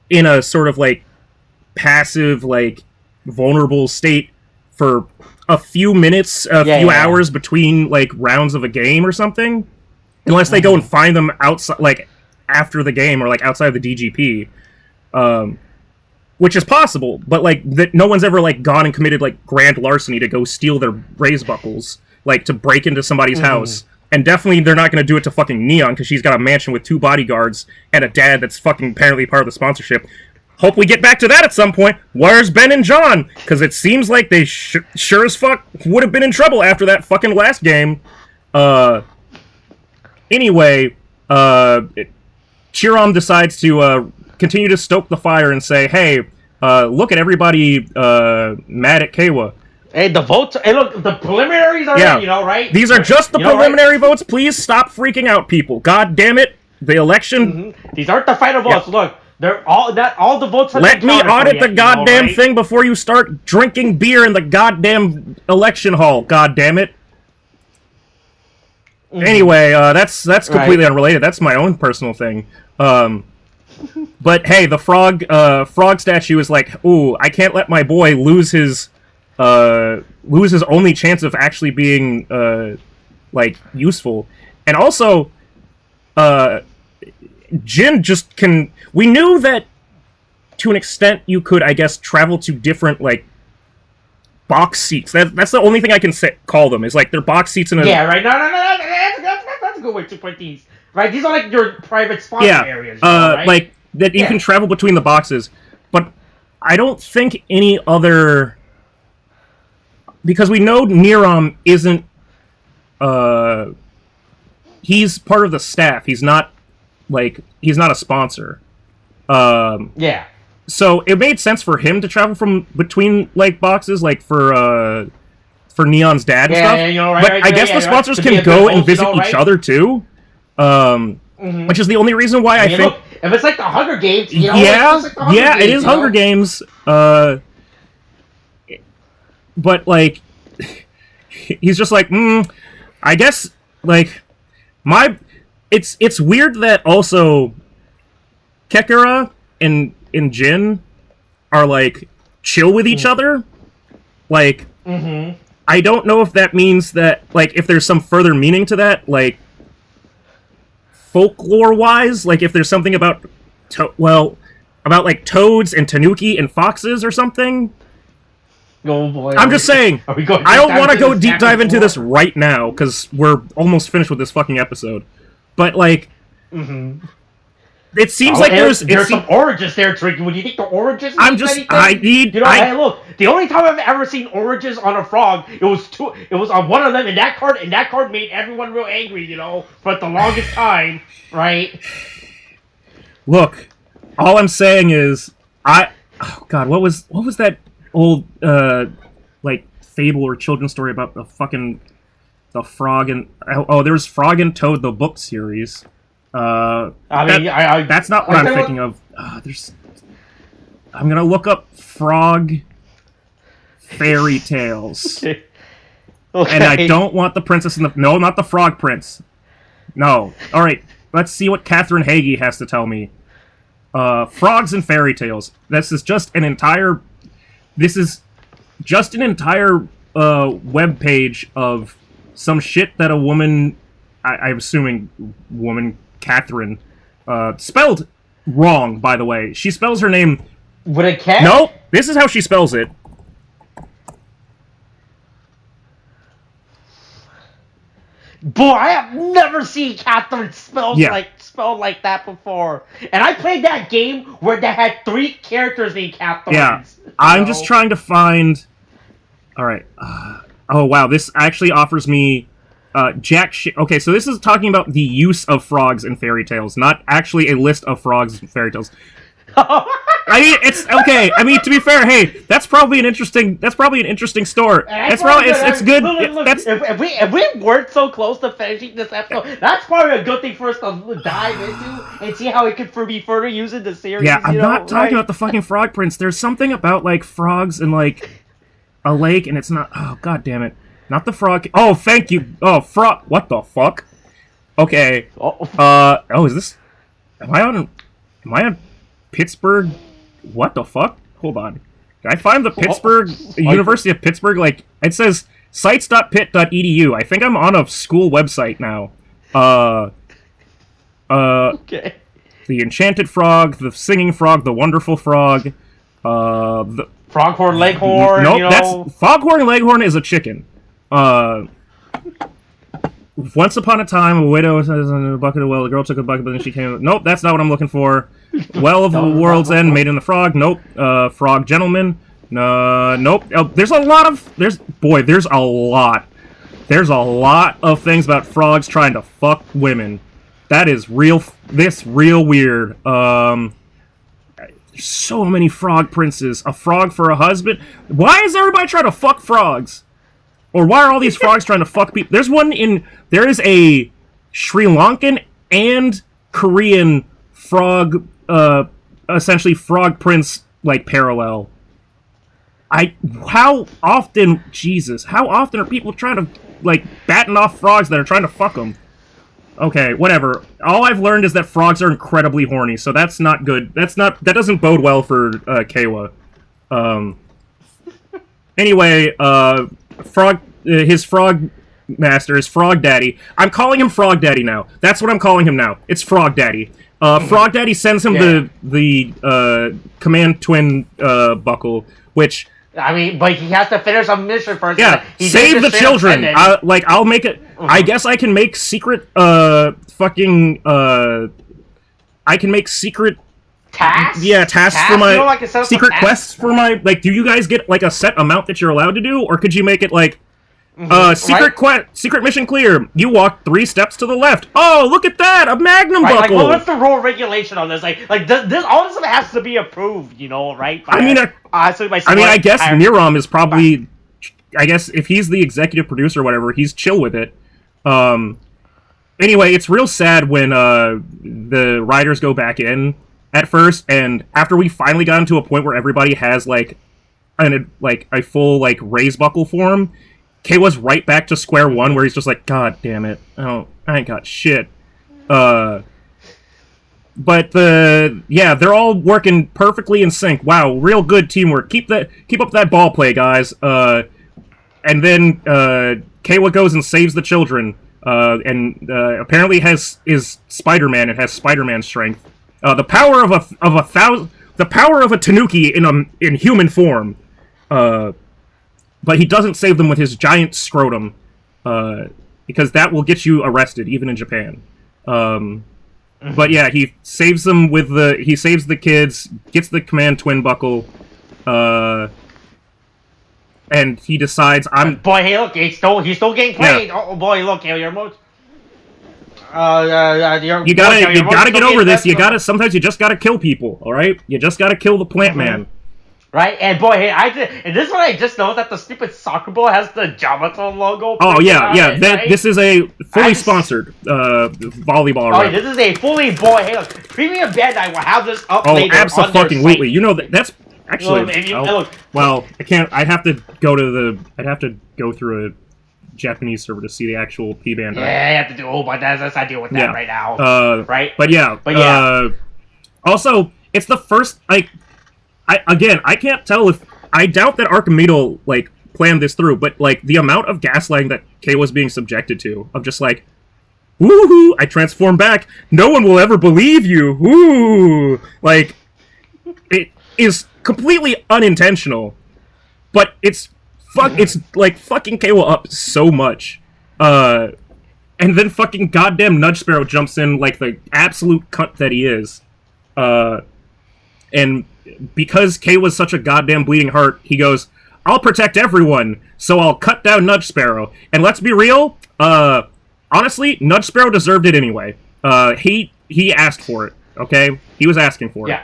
in a sort of like passive, like vulnerable state for a few minutes, hours between like rounds of a game or something, unless they go and find them outside, like after the game or like outside the DGP, which is possible. But like that, no one's ever like gone and committed like grand larceny to go steal their raise buckles, like to break into somebody's house. And definitely they're not going to do it to fucking Neon because she's got a mansion with 2 bodyguards and a dad that's fucking apparently part of the sponsorship. Hope we get back to that at some point. Where's Ben and John? Because it seems like they sure as fuck would have been in trouble after that fucking last game. Anyway, Chiram decides to continue to stoke the fire and say, hey, look at everybody mad at Kawa. Hey, the votes. Hey, look, the preliminaries are in, right? These are just the preliminary votes. Please stop freaking out, people. God damn it. The election. These aren't the final votes. Look, they're all the votes. Let me audit the goddamn thing before you start drinking beer in the goddamn election hall. God damn it. Anyway, that's completely unrelated. That's my own personal thing. But hey, the frog statue is like, ooh, I can't let my boy lose his only chance of actually being like useful. And also Jin just can, we knew that to an extent you could, I guess, travel to different like box seats. That's the only thing I can call them, is like they're box seats in a... Yeah, right. No, that's a good way to put these. Right, these are like your private sponsor areas. Right? Like that you can travel between the boxes. But I don't think any other... Because we know Niram isn't... he's part of the staff. He's not, like... He's not a sponsor. Yeah. So it made sense for him to travel from between, like, boxes, like, for Neon's dad and stuff. But I guess the sponsors can go and visit each other, too. Which is the only reason why I think... Look, if it's like the Hunger Games, it is Hunger Games. But, like, he's just like, I guess, like, it's weird that also Kekara and Jin are, like, chill with each other. Like, I don't know if that means that, like, if there's some further meaning to that, like, folklore-wise, like, if there's something about, like, toads and tanuki and foxes or something. Oh boy. I'm just saying, I don't want to go deep dive into this right now, because we're almost finished with this fucking episode. But, like, it seems like there's some oranges there, Tariq. Would you think the oranges? Hey, look, the only time I've ever seen oranges on a frog, it was on one of them, and that card made everyone real angry, for the longest time, right? Look, all I'm saying is, oh god, what was that old, like, fable or children's story about the frog and... Oh, there was Frog and Toad, the book series. That's not what I'm thinking of. I'm gonna look up frog fairy tales. Okay. And I don't want the princess in the... No, not the frog prince. No. Alright, let's see what Catherine Hagee has to tell me. Frogs and fairy tales. This is just an entire web page of some shit that a woman... I'm assuming woman... Catherine, spelled wrong, by the way. She spells her name... With a cat? Nope, this is how she spells it. Boy, I have never seen Catherine spelled like that before. And I played that game where they had 3 characters named Catherine. Yeah, I'm just trying to find... Alright. Oh, wow, this actually offers me... Okay, so this is talking about the use of frogs in fairy tales, not actually a list of frogs in fairy tales. I mean, it's okay. I mean, to be fair, hey, that's probably an interesting story. That's probably it's good. Look, That's if we weren't so close to finishing this episode, that's probably a good thing for us to dive into and see how it could be further used in the series. yeah. I'm not talking right? about the fucking frog prince. There's something about like frogs and like a lake, and it's not. Oh god damn it! Not the frog. Oh, thank you. Oh, frog. What the fuck? Okay. Oh, is this? Am I on Pittsburgh? What the fuck? Hold on. Can I find the Pittsburgh University of Pittsburgh? Like it says sites.pitt.edu. I think I'm on a school website now. Okay. The enchanted frog, the singing frog, the wonderful frog, the Froghorn Leghorn. Nope, you know? that's Foghorn Leghorn is a chicken. Once upon a time, a widow was in a bucket of well. The girl took a bucket, but then she came. Nope, that's not what I'm looking for. Well of the World's End, Made in the Frog. Nope. Frog Gentleman. Nope. Oh, there's a lot of things about frogs trying to fuck women. That is real. This real weird. There's so many frog princes. A frog for a husband. Why is everybody trying to fuck frogs? Or why are all these frogs trying to fuck people? There is a Sri Lankan and Korean frog, essentially frog prince, like, parallel. How often are people trying to, like, batten off frogs that are trying to fuck them? Okay, whatever. All I've learned is that frogs are incredibly horny, so that's not good. That doesn't bode well for, Kawa. Anyway, his frog master, his frog daddy. I'm calling him Frog Daddy now. That's what I'm calling him now. It's Frog Daddy. Frog Daddy sends him the command twin buckle, which I mean, but he has to finish a mission first. yeah, save the children. I'll make it. I guess I can make secret. I can make secret. Tasks? Yeah, tasks for my like secret quests for my like. Do you guys get like a set amount that you're allowed to do, or could you make it like secret mission clear? You walk 3 steps to the left. Oh, look at that, a magnum buckle. Like, well, what's the rule regulation on this? Like this all this has to be approved, you know, right? I guess Miram is probably. I guess if he's the executive producer or whatever, he's chill with it. Anyway, it's real sad when the writers go back in at first, and after we finally got into a point where everybody has like a full like raise buckle form, Kawa's right back to square one where he's just like, God damn it, I ain't got shit. But they're all working perfectly in sync. Wow, real good teamwork. Keep up that ball play, guys. And then Kawa goes and saves the children. And apparently is Spider-Man and has Spider-Man strength. The power of the power of a Tanuki in human form. But he doesn't save them with his giant scrotum, because that will get you arrested even in Japan. But yeah, he saves them he saves the kids, gets the command twin buckle, and he decides boy, hey, look, he's still getting played. Yeah. Oh boy, look, you're most. You gotta get over this. Sometimes you just gotta kill people. All right, you just gotta kill the plant man. Right, and boy, hey, and this one I just know that the stupid soccer ball has the Jamato logo. Oh yeah. This is a fully sponsored volleyball. Oh, this is a fully Hey, look, premium band. I will have this up later. Oh, absolutely. You know that's actually. Well, I can't. I'd have to go through a Japanese server to see the actual P band. Yeah, I have to do. Oh, but let's not deal with that right now. Right. But yeah. Also, it's the first like. I can't tell if I doubt that Archimedo like planned this through, but like the amount of gaslighting that Kay was being subjected to, of just like, woohoo, I transform back, no one will ever believe you, woo, like it is completely unintentional, but it's like fucking Kawa up so much, and then fucking goddamn Nudge Sparrow jumps in like the absolute cunt that he is, and because Kay was such a goddamn bleeding heart, he goes, I'll protect everyone, so I'll cut down Nudge Sparrow. And let's be real, honestly, Nudge Sparrow deserved it anyway. He asked for it, okay? He was asking for it.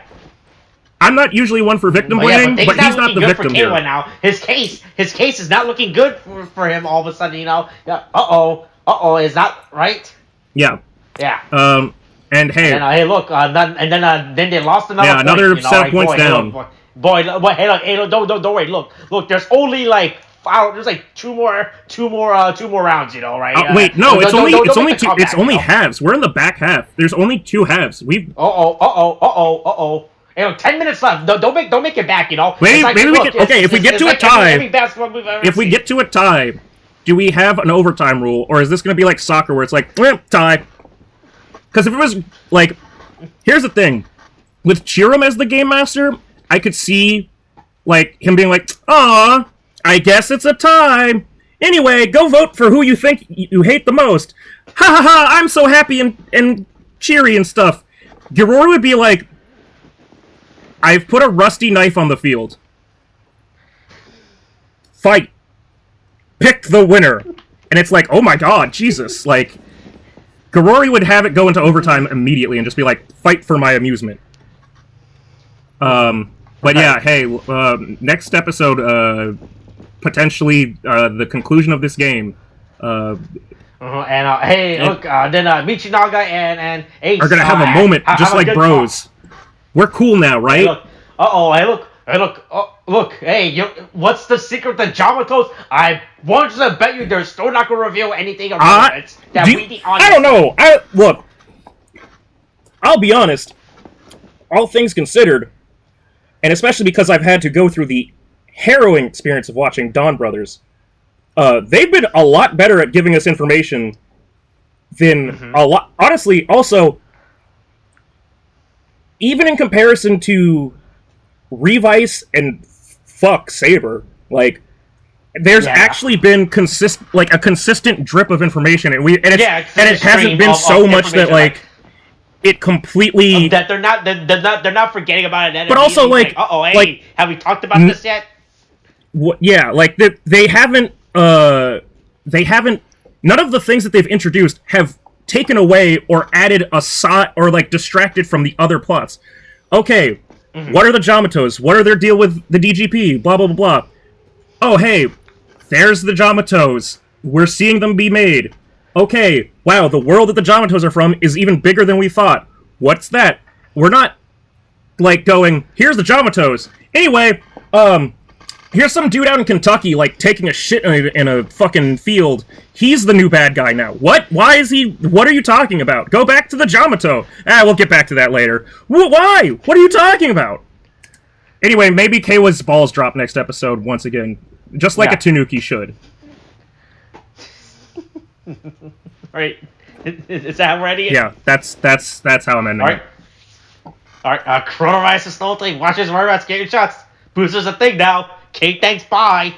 I'm not usually one for victim blaming, but he's not the victim here. Now. His case is not looking good for him all of a sudden, you know. Yeah. Is that right? Yeah. Yeah. And hey. And hey, look, then they lost another point. Another you know, 7 points down. Boy, hey, look, don't worry. Look, there's only like there's like two more rounds, you know, right? Wait, no, it's only halves. We're in the back half. There's only 2 halves. Hey, look, 10 minutes left. Don't make it back, you know. Maybe we can. Okay, if we get to a tie, if we get to a tie, do we have an overtime rule, or is this going to be like soccer where it's like tie? Because if it was like, here's the thing, with Chiram as the game master, I could see like him being like, "Aw, I guess it's a tie. Anyway, go vote for who you think you hate the most. Ha ha ha! I'm so happy and cheery and stuff." Girori would be like, "I've put a rusty knife on the field. Fight. Pick the winner." And it's like, oh my god, Jesus. Like, Girori would have it go into overtime immediately and just be like, fight for my amusement. But yeah, hey, next episode, potentially the conclusion of this game. Hey, look, then Michinaga and Ace are gonna have a moment, just like bros. Talk. We're cool now, right? Look, hey, what's the secret to Jamatos? I want to bet you they're still not gonna reveal anything about it. I don't know. Look, I'll be honest. All things considered, and especially because I've had to go through the harrowing experience of watching Dawn Brothers, they've been a lot better at giving us information than a lot. Honestly, also, even in comparison to Revice and Saber, like, there's actually been a consistent drip of information, and it hasn't been so much that like it completely that they're not forgetting about it. But also like, hey, have we talked about this yet? Yeah, like they haven't. None of the things that they've introduced have taken away or added a side or like distracted from the other plots. Okay, what are the Jamatos? What are their deal with the DGP? Blah blah blah blah. Oh hey, there's the Jamatos. We're seeing them be made. Okay, wow, the world that the Jamatos are from is even bigger than we thought. What's that? We're not like going, here's the Jamatos. Anyway, here's some dude out in Kentucky, like, taking a shit in a fucking field. He's the new bad guy now. What? Why is he... What are you talking about? Go back to the Jamato. We'll get back to that later. Why? What are you talking about? Anyway, maybe Keiwa's balls drop next episode once again. Just like a Tanuki should. Alright. Is that ready? Yeah, that's how I'm ending it. Alright, Coronavirus is still a thing. Watch his Rugrats get your shots. Booster's a thing now. Okay, thanks, bye.